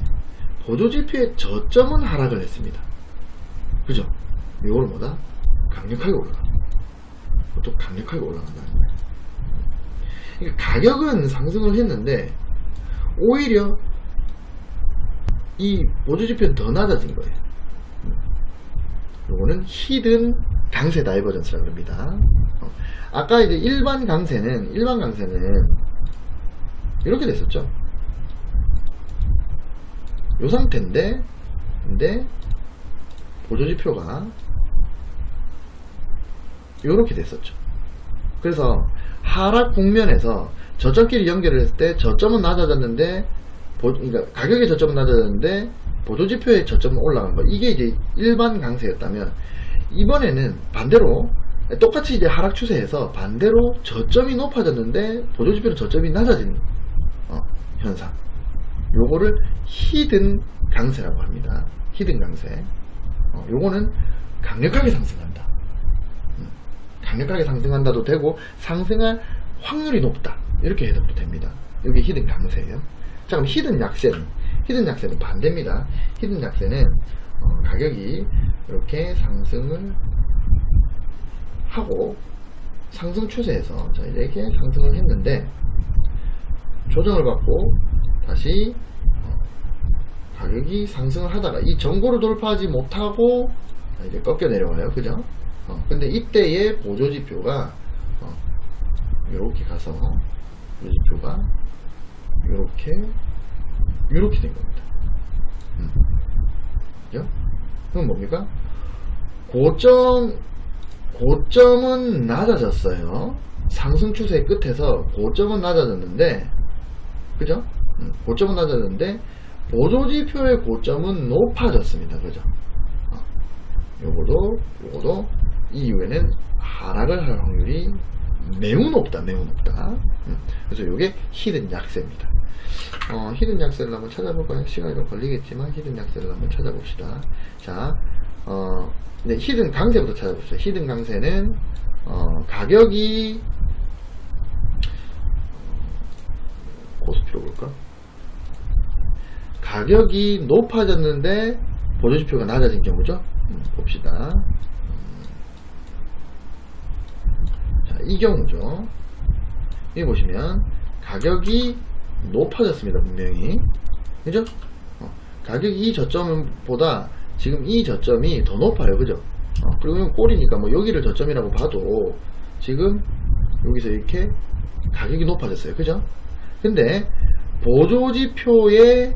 보조지표의 저점은 하락을 했습니다. 그죠? 이거를 뭐다? 강력하게 올라간다. 또 강력하게 올라간다는 거예요. 그러니까 가격은 상승을 했는데 오히려 이 보조지표는 더 낮아진 거예요. 요거는 히든 강세 다이버전스라고 합니다. 아까 이제 일반 강세는 이렇게 됐었죠. 요 상태인데, 근데 보조지표가 요렇게 됐었죠. 그래서 하락 국면에서 저점끼리 연결을 했을 때 저점은 낮아졌는데, 그러니까 가격의 저점은 낮아졌는데 보조지표의 저점은 올라간 거, 이게 이제 일반 강세였다면, 이번에는 반대로 똑같이 이제 하락 추세에서 반대로 저점이 높아졌는데 보조지표는 저점이 낮아진 현상, 요거를 히든 강세라고 합니다. 히든 강세. 요거는 강력하게 상승한다. 강력하게 상승한다도 되고 상승할 확률이 높다, 이렇게 해석도 됩니다. 이게 히든 강세예요. 자, 그럼 히든 약세는 반대입니다. 히든 약세는 가격이 이렇게 상승을 하고 상승 추세에서, 자, 이렇게 상승을 했는데 조정을 받고 다시 가격이 상승을 하다가 이 전고를 돌파하지 못하고 이제 꺾여 내려와요. 그죠? 근데 이때의 보조지표가 이렇게 가서 보조지표가 이렇게 된 겁니다. 그죠? 그건 뭡니까? 고점은 낮아졌어요. 상승 추세 끝에서 고점은 낮아졌는데, 그죠? 고점은 낮아졌는데, 보조지표의 고점은 높아졌습니다. 그죠? 요거도 이후에는 하락을 할 확률이 매우 높다. 그래서 요게 히든 약세입니다. 히든 약세를 한번 찾아볼까요? 시간이 좀 걸리겠지만 히든 약세를 한번 찾아봅시다. 자, 네, 히든 강세부터 찾아봅시다. 히든 강세는 가격이 코스피로 볼까? 가격이 높아졌는데 보조지표가 낮아진 경우죠. 봅시다. 자, 이 경우죠. 여기 보시면 가격이 높아졌습니다. 분명히. 그죠? 가격이 이 저점보다 지금 이 저점이 더 높아요. 그죠? 그리고 꼴이니까 뭐 여기를 저점이라고 봐도 지금 여기서 이렇게 가격이 높아졌어요. 그죠? 근데 보조지표의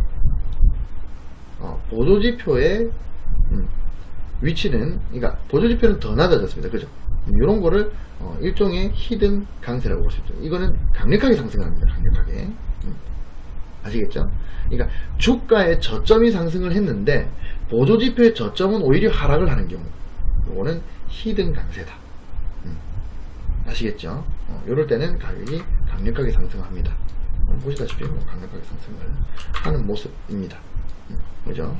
위치는, 그러니까 보조지표는 더 낮아졌습니다. 그죠? 이런 거를 일종의 히든 강세라고 볼 수 있죠. 이거는 강력하게 상승합니다. 강력하게. 아시겠죠? 그러니까 주가의 저점이 상승을 했는데 보조지표의 저점은 오히려 하락을 하는 경우, 이거는 히든 강세다. 아시겠죠? 이럴 때는 가격이 강력하게 상승합니다. 보시다시피 강력하게 상승을 하는 모습입니다. 그죠?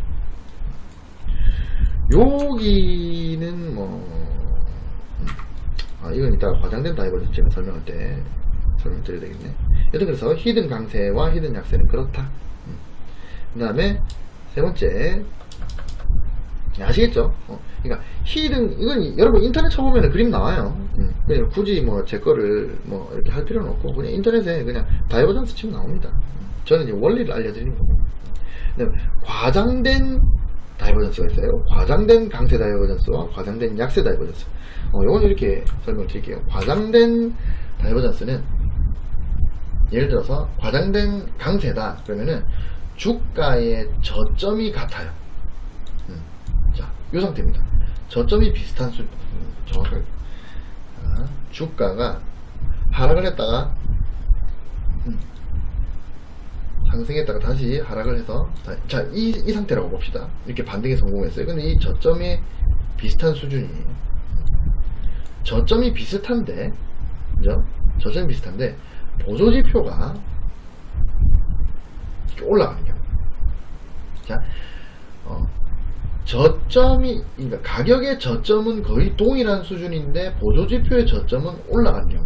여기는 이건 이따가 과장된 다이버전스 제가 설명할 때 설명드려야 되겠네. 여튼 그래서 히든 강세와 히든 약세는 그렇다. 그 다음에 세 번째, 아시겠죠? 그러니까 히든, 이건 여러분 인터넷 쳐보면 그림 나와요. 그냥 굳이 제 거를 이렇게 할 필요는 없고 그냥 인터넷에 그냥 다이버전스 치면 나옵니다. 저는 이제 원리를 알려드리는 거고. 그다음에 과장된 다이버전스가 있어요. 과장된 강세 다이버전스와 과장된 약세 다이버전스. 이건 이렇게 설명을 드릴게요. 과장된 다이버전스는 예를 들어서 과장된 강세다 그러면은 주가의 저점이 같아요. 자, 이 상태입니다. 저점이 비슷한 정확하게 주가가 하락을 했다가 상승했다가 다시 하락을 해서, 자, 이 상태라고 봅시다. 이렇게 반등에 성공했어요. 근데 이 저점이 비슷한 수준이에요. 저점이 비슷한데, 그죠? 저점이 비슷한데 보조지표가 이렇게 올라가는 경우. 자, 저점이, 그러니까 가격의 저점은 거의 동일한 수준인데 보조지표의 저점은 올라가는 경우,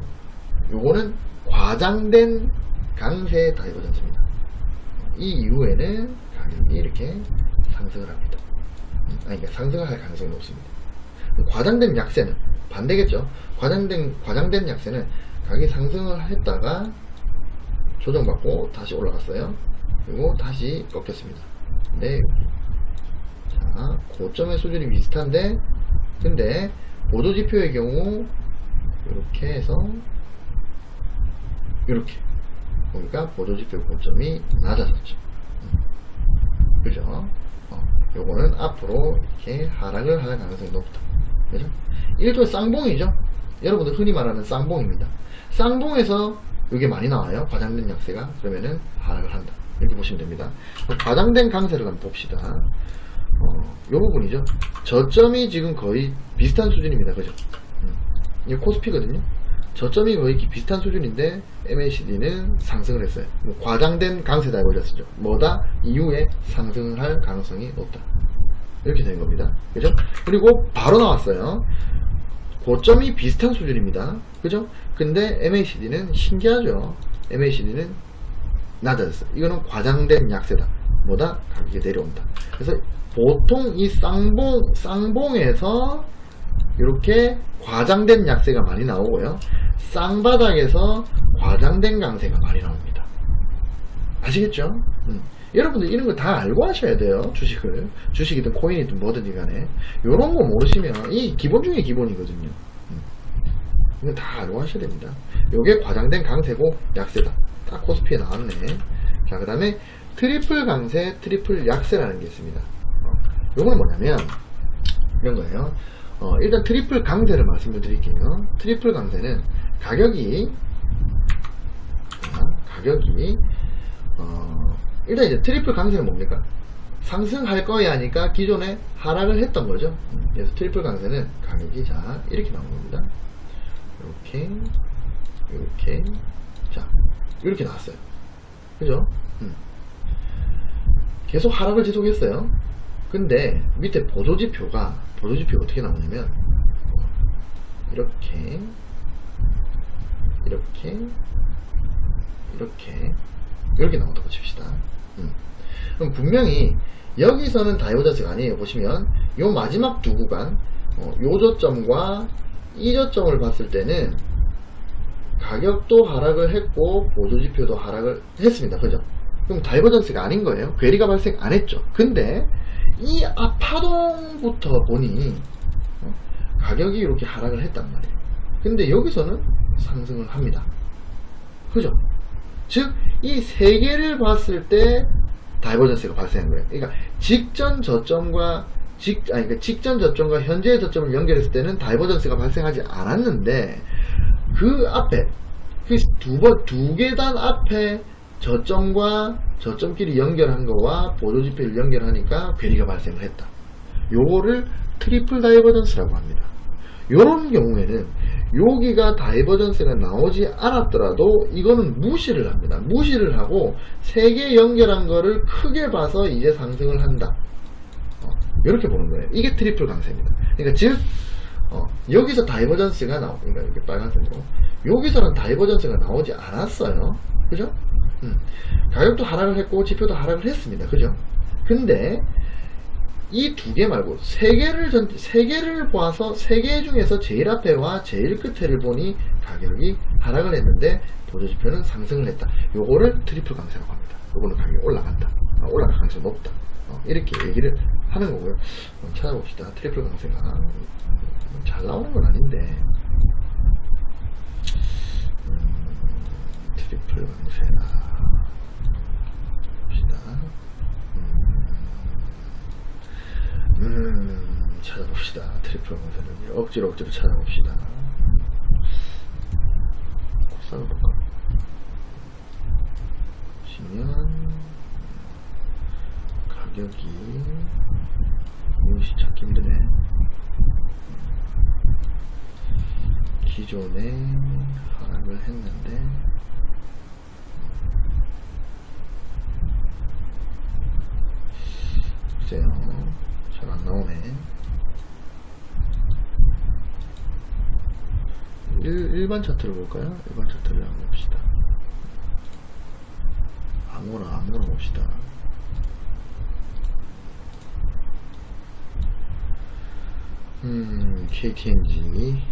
요거는 과장된 강세 다이버전스입니다. 이 이후에는 가격이 이렇게 상승을 합니다. 그러니까 상승을 할 가능성이 높습니다. 과장된 약세는 반대겠죠. 과장된 약세는 가격이 상승을 했다가 조정받고 다시 올라갔어요. 그리고 다시 꺾였습니다. 근데 자, 고점의 수준이 비슷한데, 근데 보조지표의 경우 이렇게 해서 이렇게 보니까 보조지표 고점이 낮아졌죠. 그죠? 요거는 앞으로 이렇게 하락을 할 가능성이 높다. 그죠? 일종의 쌍봉이죠. 여러분들 흔히 말하는 쌍봉입니다. 쌍봉에서 이게 많이 나와요. 과장된 약세가. 그러면은 하락을 한다. 이렇게 보시면 됩니다. 과장된 강세를 한번 봅시다. 요 부분이죠. 저점이 지금 거의 비슷한 수준입니다. 그죠? 이게 코스피거든요. 저점이 거의 비슷한 수준인데 MACD는 상승을 했어요. 과장된 강세 다이버전스죠. 뭐다? 이후에 상승을 할 가능성이 높다. 이렇게 된 겁니다. 그죠? 그리고 바로 나왔어요. 고점이 비슷한 수준입니다. 그죠? 근데 MACD는 신기하죠. MACD는 낮아졌어요. 이거는 과장된 약세다. 뭐다? 가격이 내려온다. 그래서 보통 이 쌍봉에서 이렇게 과장된 약세가 많이 나오고요. 쌍바닥에서 과장된 강세가 많이 나옵니다. 아시겠죠? 여러분들 이런 거 다 알고 하셔야 돼요. 주식이든 코인이든 뭐든지 간에 이런 거 모르시면 이 기본 중에 기본이거든요. 이거 다 알고 하셔야 됩니다. 요게 과장된 강세고 약세다. 딱 코스피에 나왔네. 자, 그 다음에 트리플 강세, 트리플 약세라는 게 있습니다. 요건 뭐냐면 이런 거예요. 일단 트리플 강세를 말씀을 드릴게요. 트리플 강세는 가격이 일단 이제 트리플 강세는 뭡니까? 상승할 거야 하니까 기존에 하락을 했던 거죠. 그래서 트리플 강세는 가격이 자 이렇게 나온 겁니다. 이렇게 자 이렇게 나왔어요. 그죠? 계속 하락을 지속했어요. 근데 밑에 보조지표가 어떻게 나오냐면 이렇게 나온다고 칩시다. 그럼 분명히 여기서는 다이버전스가 아니에요. 보시면 요 마지막 두 구간 요 저점과 이 저점을 봤을 때는 가격도 하락을 했고 보조지표도 하락을 했습니다. 그죠? 그럼 다이버전스가 아닌 거예요. 괴리가 발생 안 했죠. 근데 이 파동부터 보니 가격이 이렇게 하락을 했단 말이에요. 근데 여기서는 상승을 합니다. 그죠? 즉 이 세 개를 봤을 때 다이버전스가 발생한 거예요. 그러니까 직전 저점과 직전 저점과 현재의 저점을 연결했을 때는 다이버전스가 발생하지 않았는데 그 앞에 두 계단 앞에 저점과 저점끼리 연결한 거와 보조지표를 연결하니까 괴리가 발생을 했다. 요거를 트리플 다이버전스라고 합니다. 요런 경우에는 여기가 다이버전스가 나오지 않았더라도 이거는 무시를 합니다. 무시를 하고 세 개 연결한 거를 크게 봐서 이제 상승을 한다. 이렇게 보는 거예요. 이게 트리플 강세입니다. 그러니까 즉 여기서 다이버전스가 그러니까 이렇게 빨간색으로 여기서는 다이버전스가 나오지 않았어요. 그죠? 가격도 하락을 했고 지표도 하락을 했습니다. 그죠? 근데 이 두 개 말고 세 개를 봐서 세 개 중에서 제일 앞에와 제일 끝에를 보니 가격이 하락을 했는데 보조지표는 상승을 했다. 요거를 트리플 강세라고 합니다. 요거는 가격이 올라간다. 올라갈 가능성이 높다. 이렇게 얘기를 하는 거고요. 찾아봅시다. 트리플 강세가 잘 나오는 건 아닌데 트리플 강세가 봅시다. 찾아봅시다. 트리플 강세를 억지로 찾아봅시다. 써볼까? 보시면 가격이 이것이 찾기 힘드네. 기존에 하락을 했는데 글쎄요 잘 안 나오네. 일반 차트를 볼까요? 일반 차트를 한번 봅시다. 아무거나 봅시다. KTNG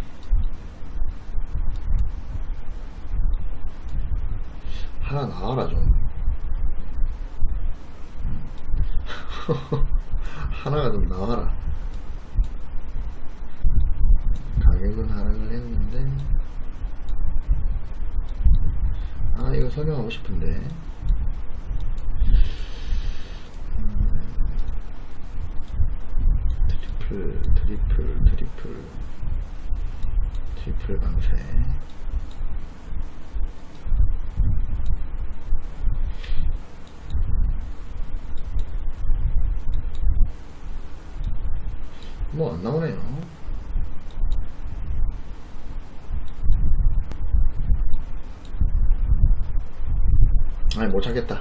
하나 나와라 좀. 하나가 좀 나와라. 가격은 하락을 했는데 이거 설명하고 싶은데 트리플 강세 뭐 안 나오네요. 못 찾겠다.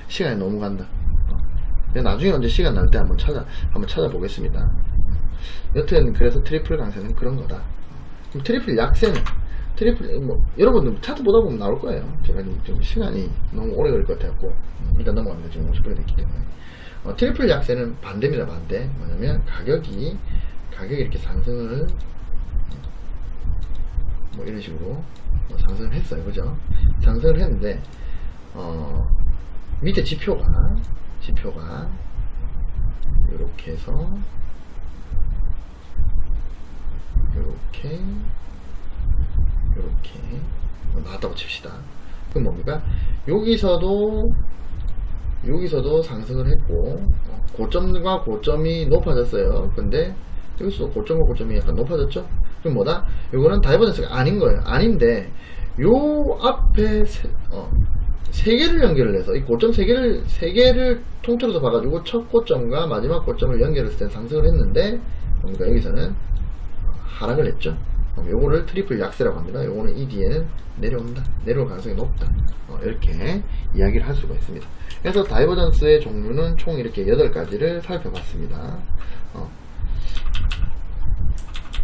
시간이 너무 간다. 나중에 언제 시간 날 때 한번 찾아보겠습니다. 여튼 그래서 트리플 강세는 그런 거다. 그럼 트리플 약세는 여러분들 차트 보다 보면 나올 거예요. 제가 좀 시간이 너무 오래 걸릴 것 같아갖고 일단 넘어갑니다. 지금 50분이 됐기 때문에. 트리플 약세는 반대입니다. 반대. 뭐냐면 가격이 이렇게 상승을 이런 식으로 상승을 했어요. 그죠? 상승을 했는데 밑에 지표가 이렇게 해서 이렇게 나왔다고 칩시다. 그럼 뭡니까? 여기서도 여기서도 상승을 했고 고점과 고점이 높아졌어요. 근데 여기서 고점과 고점이 약간 높아졌죠. 그럼 뭐다? 요거는 다이버전스가 아닌 거예요. 아닌데 요 앞에 세 개를 연결을 해서 이 고점 세 개를 통틀어서 봐가지고 첫 고점과 마지막 고점을 연결했을 때 상승을 했는데 그러니까 여기서는 하락을 했죠. 요거를 트리플 약세라고 합니다. 요거는 이 뒤에는 내려온다. 내려올 가능성이 높다. 이렇게 이야기를 할 수가 있습니다. 그래서 다이버전스의 종류는 총 이렇게 8가지를 살펴봤습니다.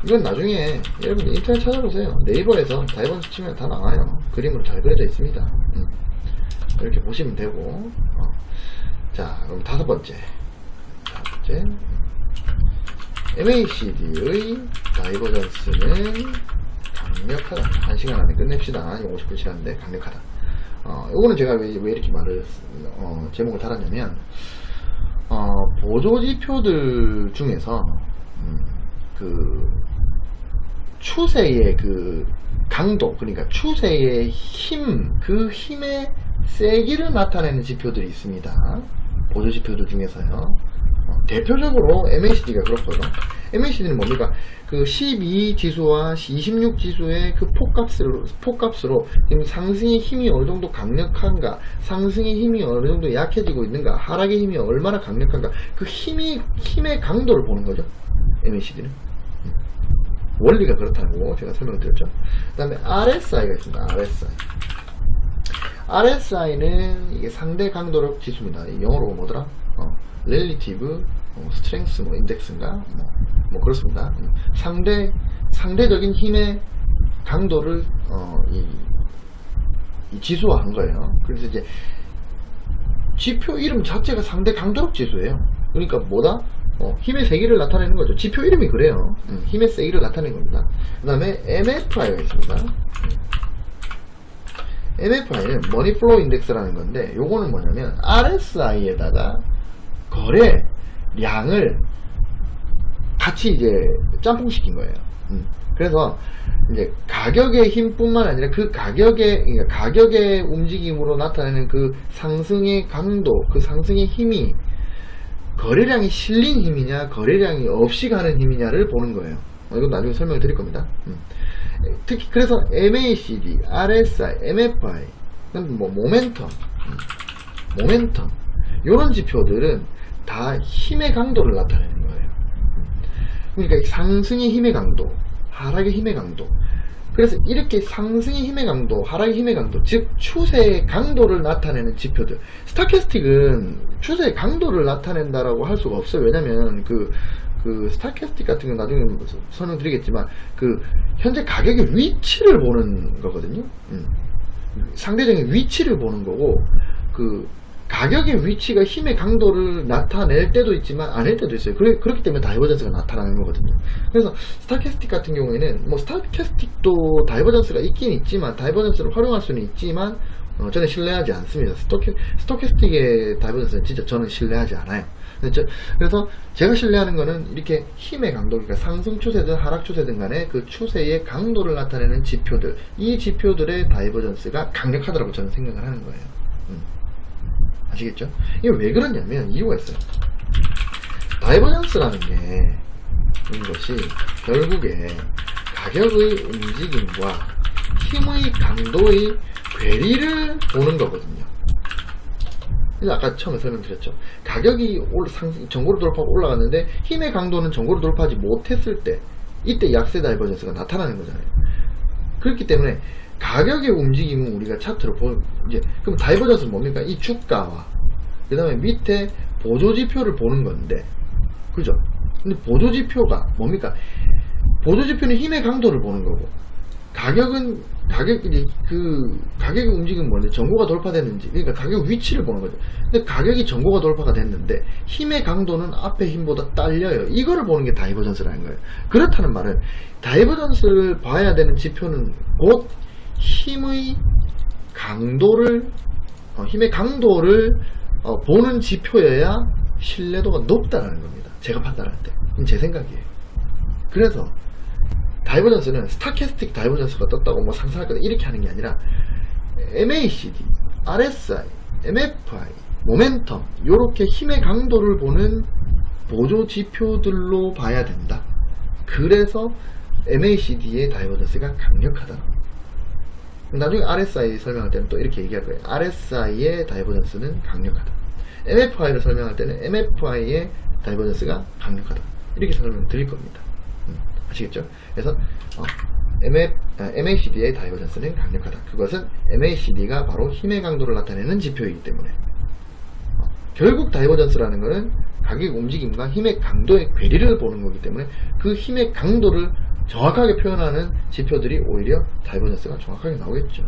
이건 나중에 여러분 인터넷 찾아보세요. 네이버에서 다이버전스 치면 다 나와요. 그림으로 잘 그려져 있습니다. 이렇게 보시면 되고 자 그럼 다섯 번째 MACD의 다이버전스는 강력하다. 1시간 안에 끝냅시다. 59시간인데 강력하다. 요거는 제가 왜 이렇게 말을 제목을 달았냐면 보조지표들 중에서 그 추세의 그 강도, 그러니까 추세의 힘, 그 힘의 세기를 나타내는 지표들이 있습니다. 보조지표들 중에서요. 대표적으로 MACD가 그렇거든요. MACD는 뭡니까? 그 12 지수와 26 지수의 그 폭값으로 상승의 힘이 어느 정도 강력한가, 상승의 힘이 어느 정도 약해지고 있는가, 하락의 힘이 얼마나 강력한가, 그 힘의 강도를 보는 거죠. MACD는. 원리가 그렇다고 제가 설명을 드렸죠. 그 다음에 RSI가 있습니다. RSI는 이게 상대 강도력 지수입니다. 영어로 뭐더라? Relative Strength Index인가? 뭐 그렇습니다. 상대적인 힘의 강도를 이 지수화한 거예요. 그래서 이제 지표 이름 자체가 상대 강도력 지수예요. 그러니까 뭐다? 힘의 세기를 나타내는 거죠. 지표 이름이 그래요. 힘의 세기를 나타내는 겁니다. 그 다음에 MFI가 있습니다. MFI는 머니 플로우 인덱스라는 건데, 요거는 뭐냐면 RSI에다가 거래량을 같이 이제 짬뽕시킨 거예요. 그래서 이제 가격의 힘뿐만 아니라 그 그러니까 가격의 움직임으로 나타내는 그 상승의 강도, 그 상승의 힘이 거래량이 실린 힘이냐 거래량이 없이 가는 힘이냐를 보는 거예요. 이건 나중에 설명을 드릴 겁니다. 특히 그래서 MACD, RSI, MFI, 뭐 모멘텀 이런 지표들은 다 힘의 강도를 나타내는 거예요. 그러니까 상승의 힘의 강도, 하락의 힘의 강도. 그래서 이렇게 상승의 힘의 강도, 하락의 힘의 강도, 즉 추세의 강도를 나타내는 지표들. 스타캐스틱은 추세의 강도를 나타낸다라고 할 수가 없어요. 왜냐면 그 스타캐스틱 같은 건 나중에 설명드리겠지만 그 현재 가격의 위치를 보는 거거든요. 상대적인 위치를 보는 거고, 그 가격의 위치가 힘의 강도를 나타낼 때도 있지만 아닐 때도 있어요. 그렇기 때문에 다이버전스가 나타나는 거거든요. 그래서 스타캐스틱 같은 경우에는 뭐 스타캐스틱도 다이버전스가 있긴 있지만, 다이버전스를 활용할 수는 있지만 저는 신뢰하지 않습니다. 스토캐스틱의 다이버전스는 진짜 저는 신뢰하지 않아요. 그래서 제가 신뢰하는 거는 이렇게 힘의 강도, 그러니까 상승 추세든 하락 추세든 간에 그 추세의 강도를 나타내는 지표들, 이 지표들의 다이버전스가 강력하다고 저는 생각을 하는 거예요. 아시겠죠? 이게 왜 그러냐면 이유가 있어요. 다이버전스라는 게 이런 것이 결국에 가격의 움직임과 힘의 강도의 괴리를 보는 거거든요. 그래서 아까 처음에 설명드렸죠. 가격이 전고를 돌파하고 올라갔는데 힘의 강도는 전고를 돌파하지 못했을 때, 이때 약세 다이버전스가 나타나는 거잖아요. 그렇기 때문에 가격의 움직임은 우리가 차트로 그럼 다이버전스는 뭡니까? 이 주가와 그 다음에 밑에 보조지표를 보는 건데, 그죠? 근데 보조지표가 뭡니까? 보조지표는 힘의 강도를 보는 거고, 가격의 움직임은 뭔데? 전고가 돌파됐는지, 그러니까 가격 위치를 보는 거죠. 근데 가격이 전고가 돌파가 됐는데 힘의 강도는 앞에 힘보다 딸려요. 이거를 보는 게 다이버전스라는 거예요. 그렇다는 말은 다이버전스를 봐야 되는 지표는 곧 힘의 강도를 보는 지표여야 신뢰도가 높다는 겁니다. 제가 판단할 때. 이건 제 생각이에요. 그래서 다이버전스는 스타캐스틱 다이버전스가 떴다고 뭐 상상할 거다 이렇게 하는 게 아니라 MACD, RSI, MFI, 모멘텀, 요렇게 힘의 강도를 보는 보조 지표들로 봐야 된다. 그래서 MACD의 다이버전스가 강력하다. 나중에 RSI 설명할 때는 또 이렇게 얘기할 거예요. RSI의 다이버전스는 강력하다. MFI를 설명할 때는 MFI의 다이버전스가 강력하다. 이렇게 설명을 드릴 겁니다. 아시겠죠? 그래서 MACD의 다이버전스는 강력하다. 그것은 MACD가 바로 힘의 강도를 나타내는 지표이기 때문에 결국 다이버전스라는 것은 가격 움직임과 힘의 강도의 괴리를 보는 거기 때문에 그 힘의 강도를 정확하게 표현하는 지표들이 오히려 다이버전스가 정확하게 나오겠죠.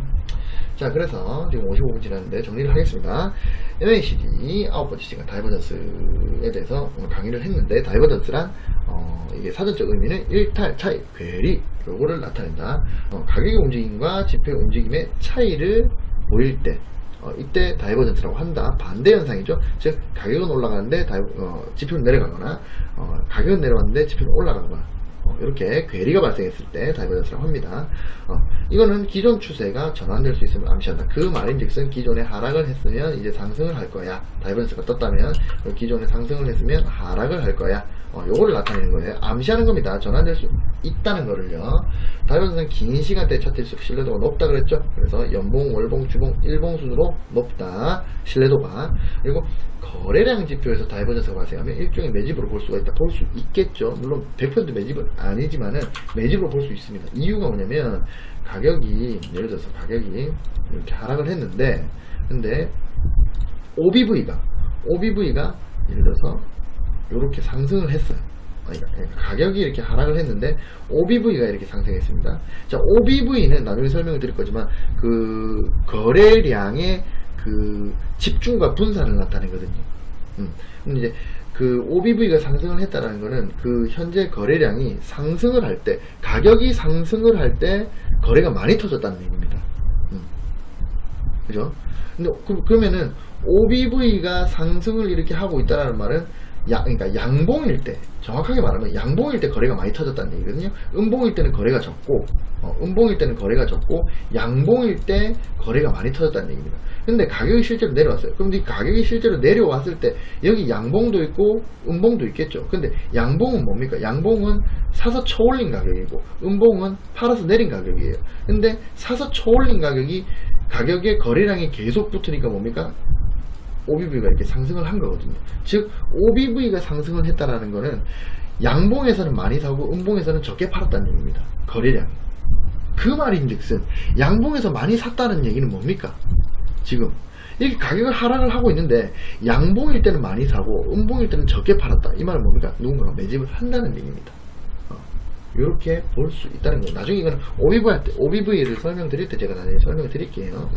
자, 그래서 지금 55분 지났는데 정리를 하겠습니다. MACD 9번째 시간 다이버전스에 대해서 오늘 강의를 했는데, 다이버전스란 이게 사전적 의미는 일탈, 차이, 괴리, 요거를 나타낸다. 가격의 움직임과 지표의 움직임의 차이를 보일 때 이때 다이버전스라고 한다. 반대 현상이죠. 즉 가격은 올라가는데 지표는 내려가거나 가격은 내려왔는데 지표는 올라가거나 이렇게 괴리가 발생했을 때 다이버전스라고 합니다. 이거는 기존 추세가 전환될 수 있음을 암시한다. 그 말인즉슨 기존에 하락을 했으면 이제 상승을 할 거야. 다이버전스가 떴다면 기존에 상승을 했으면 하락을 할 거야. 요거를 나타내는 거예요. 암시하는 겁니다. 전환될 수 있다는 거를요. 다이버전스는 긴 시간대 차트일수록 신뢰도가 높다 그랬죠. 그래서 연봉, 월봉, 주봉, 일봉 순으로 높다. 신뢰도가. 그리고 거래량 지표에서 다이버전스가 발생하면 일종의 매집으로 볼 수가 있다. 볼 수 있겠죠. 물론 100% 매집은 아니지만은 매집으로 볼 수 있습니다. 이유가 뭐냐면 가격이, 예를 들어서 가격이 이렇게 하락을 했는데, 근데 OBV가 예를 들어서 이렇게 상승을 했어요. 그러니까 가격이 이렇게 하락을 했는데 OBV가 이렇게 상승했습니다. 자, OBV는 나중에 설명을 드릴 거지만 그 거래량의 그 집중과 분산을 나타내거든요. 근데 이제 그 OBV가 상승을 했다는 거는 그 현재 거래량이 상승을 할 때, 가격이 상승을 할 때 거래가 많이 터졌다는 얘기입니다. 그죠? 근데 그러면은 OBV가 상승을 이렇게 하고 있다는 말은 그러니까 양봉일 때, 정확하게 말하면 양봉일 때 거래가 많이 터졌다는 얘기거든요. 음봉일 때는 거래가 적고, 양봉일 때 거래가 많이 터졌다는 얘기입니다. 근데 가격이 실제로 내려왔어요. 그럼 이 가격이 실제로 내려왔을 때 여기 양봉도 있고 음봉도 있겠죠. 근데 양봉은 뭡니까? 양봉은 사서 쳐올린 가격이고 음봉은 팔아서 내린 가격이에요. 근데 사서 쳐올린 가격에 거래량이 계속 붙으니까 뭡니까? OBV가 이렇게 상승을 한 거거든요. 즉 OBV가 상승을 했다라는 거는 양봉에서는 많이 사고 음봉에서는 적게 팔았다는 얘기입니다. 거래량. 그 말인즉슨 양봉에서 많이 샀다는 얘기는 뭡니까? 지금 이렇게 가격을 하락을 하고 있는데 양봉일 때는 많이 사고 음봉일 때는 적게 팔았다. 이 말은 뭡니까? 누군가가 매집을 한다는 얘기입니다. 이렇게 볼 수 있다는 거예요. 나중에 이거는 OBV를 설명드릴 때 제가 나중에 설명을 드릴게요.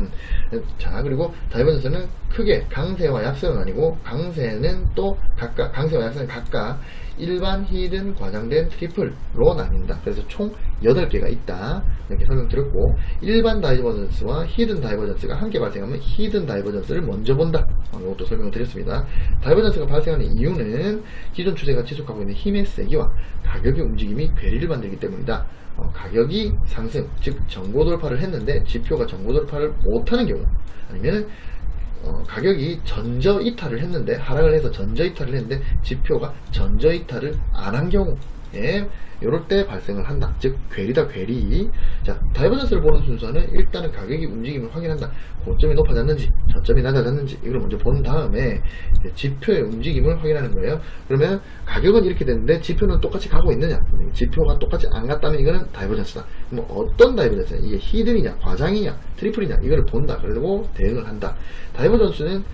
자, 그리고 다이버전스는 크게 강세와 약세는 아니고, 강세는 또 각각, 강세와 약세는 각각 일반, 히든, 과장된, 트리플로 나뉜다. 그래서 총 8개가 있다. 이렇게 설명드렸고, 일반 다이버전스와 히든 다이버전스가 함께 발생하면 히든 다이버전스를 먼저 본다. 이것도 설명을 드렸습니다. 다이버전스가 발생하는 이유는 기존 추세가 지속하고 있는 힘의 세기와 가격의 움직임이 괴리를 만들기 때문이다. 가격이 상승, 즉 정고 돌파를 했는데 지표가 정고 돌파를 못하는 경우, 아니면 가격이 전저 이탈을 했는데, 하락을 해서 전저 이탈을 했는데 지표가 전저 이탈을 안 한 경우에 이럴 때 발생을 한다. 즉 괴리다, 괴리. 자, 다이버전스를 보는 순서는 일단은 가격이 움직임을 확인한다. 고점이 높아졌는지 저점이 낮아졌는지 이걸 먼저 본 다음에 지표의 움직임을 확인하는 거예요. 그러면 가격은 이렇게 됐는데 지표는 똑같이 가고 있느냐, 지표가 똑같이 안 갔다면 이거는 다이버전스다. 그럼 어떤 다이버전스냐, 이게 히든이냐 과장이냐 트리플이냐, 이걸 본다. 그리고 대응을 한다. 다이버전스는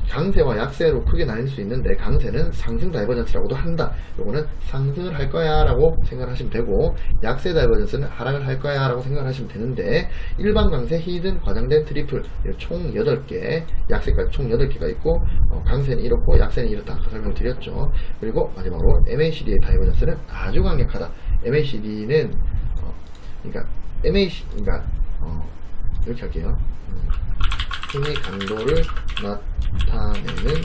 강세와 약세로 크게 나뉠 수 있는데, 강세는 상승 다이버전스라고도 한다. 요거는 상승을 할 거야 라고 생각하시면 되고, 약세 다이버전스는 하락을 할 거야 라고 생각하시면 되는데, 일반 강세, 히든, 과장된, 트리플 총 8개, 약세까지 총 8개가 있고, 강세는 이렇고 약세는 이렇다. 아까 설명드렸죠. 그리고 마지막으로 MACD의 다이버전스는 아주 강력하다. MACD는 이렇게 할게요. 힘의 강도를 나타내는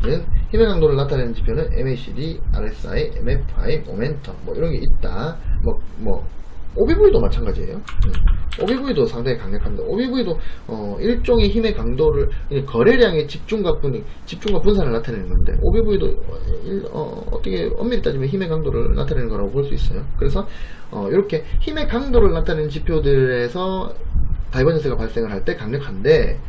지표는, 힘의 강도를 나타내는 지표는 MACD, RSI, MFI, 모멘텀 이런 게 있다. OBV도 마찬가지예요. OBV도 상당히 강력합니다. OBV도 일종의 힘의 강도를 거래량의 집중과 분산을 나타내는 건데 OBV도 어떻게 엄밀히 따지면 힘의 강도를 나타내는 거라고 볼 수 있어요. 그래서 이렇게 힘의 강도를 나타내는 지표들에서 다이버전스가 발생을 할 때 강력한데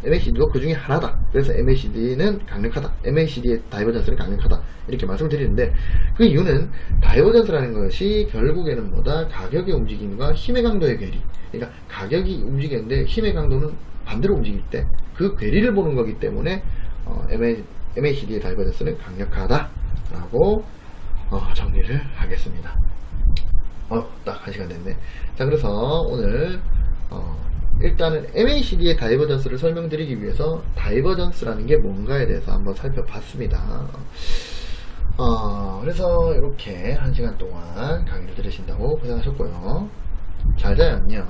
MACD도 그 중에 하나다. 그래서 MACD는 강력하다. MACD의 다이버전스는 강력하다. 이렇게 말씀을 드리는데 그 이유는 다이버전스라는 것이 결국에는 뭐다? 가격의 움직임과 힘의 강도의 괴리. 그러니까 가격이 움직이는데 힘의 강도는 반대로 움직일 때 그 괴리를 보는 거기 때문에 MACD의 다이버전스는 강력하다라고 정리를 하겠습니다. 딱 1시간 됐네. 자, 그래서 오늘 일단은 MACD의 다이버전스를 설명드리기 위해서 다이버전스라는 게 뭔가에 대해서 한번 살펴봤습니다. 그래서 이렇게 1시간 동안 강의를 들으신다고 고생하셨고요. 잘 자요. 안녕.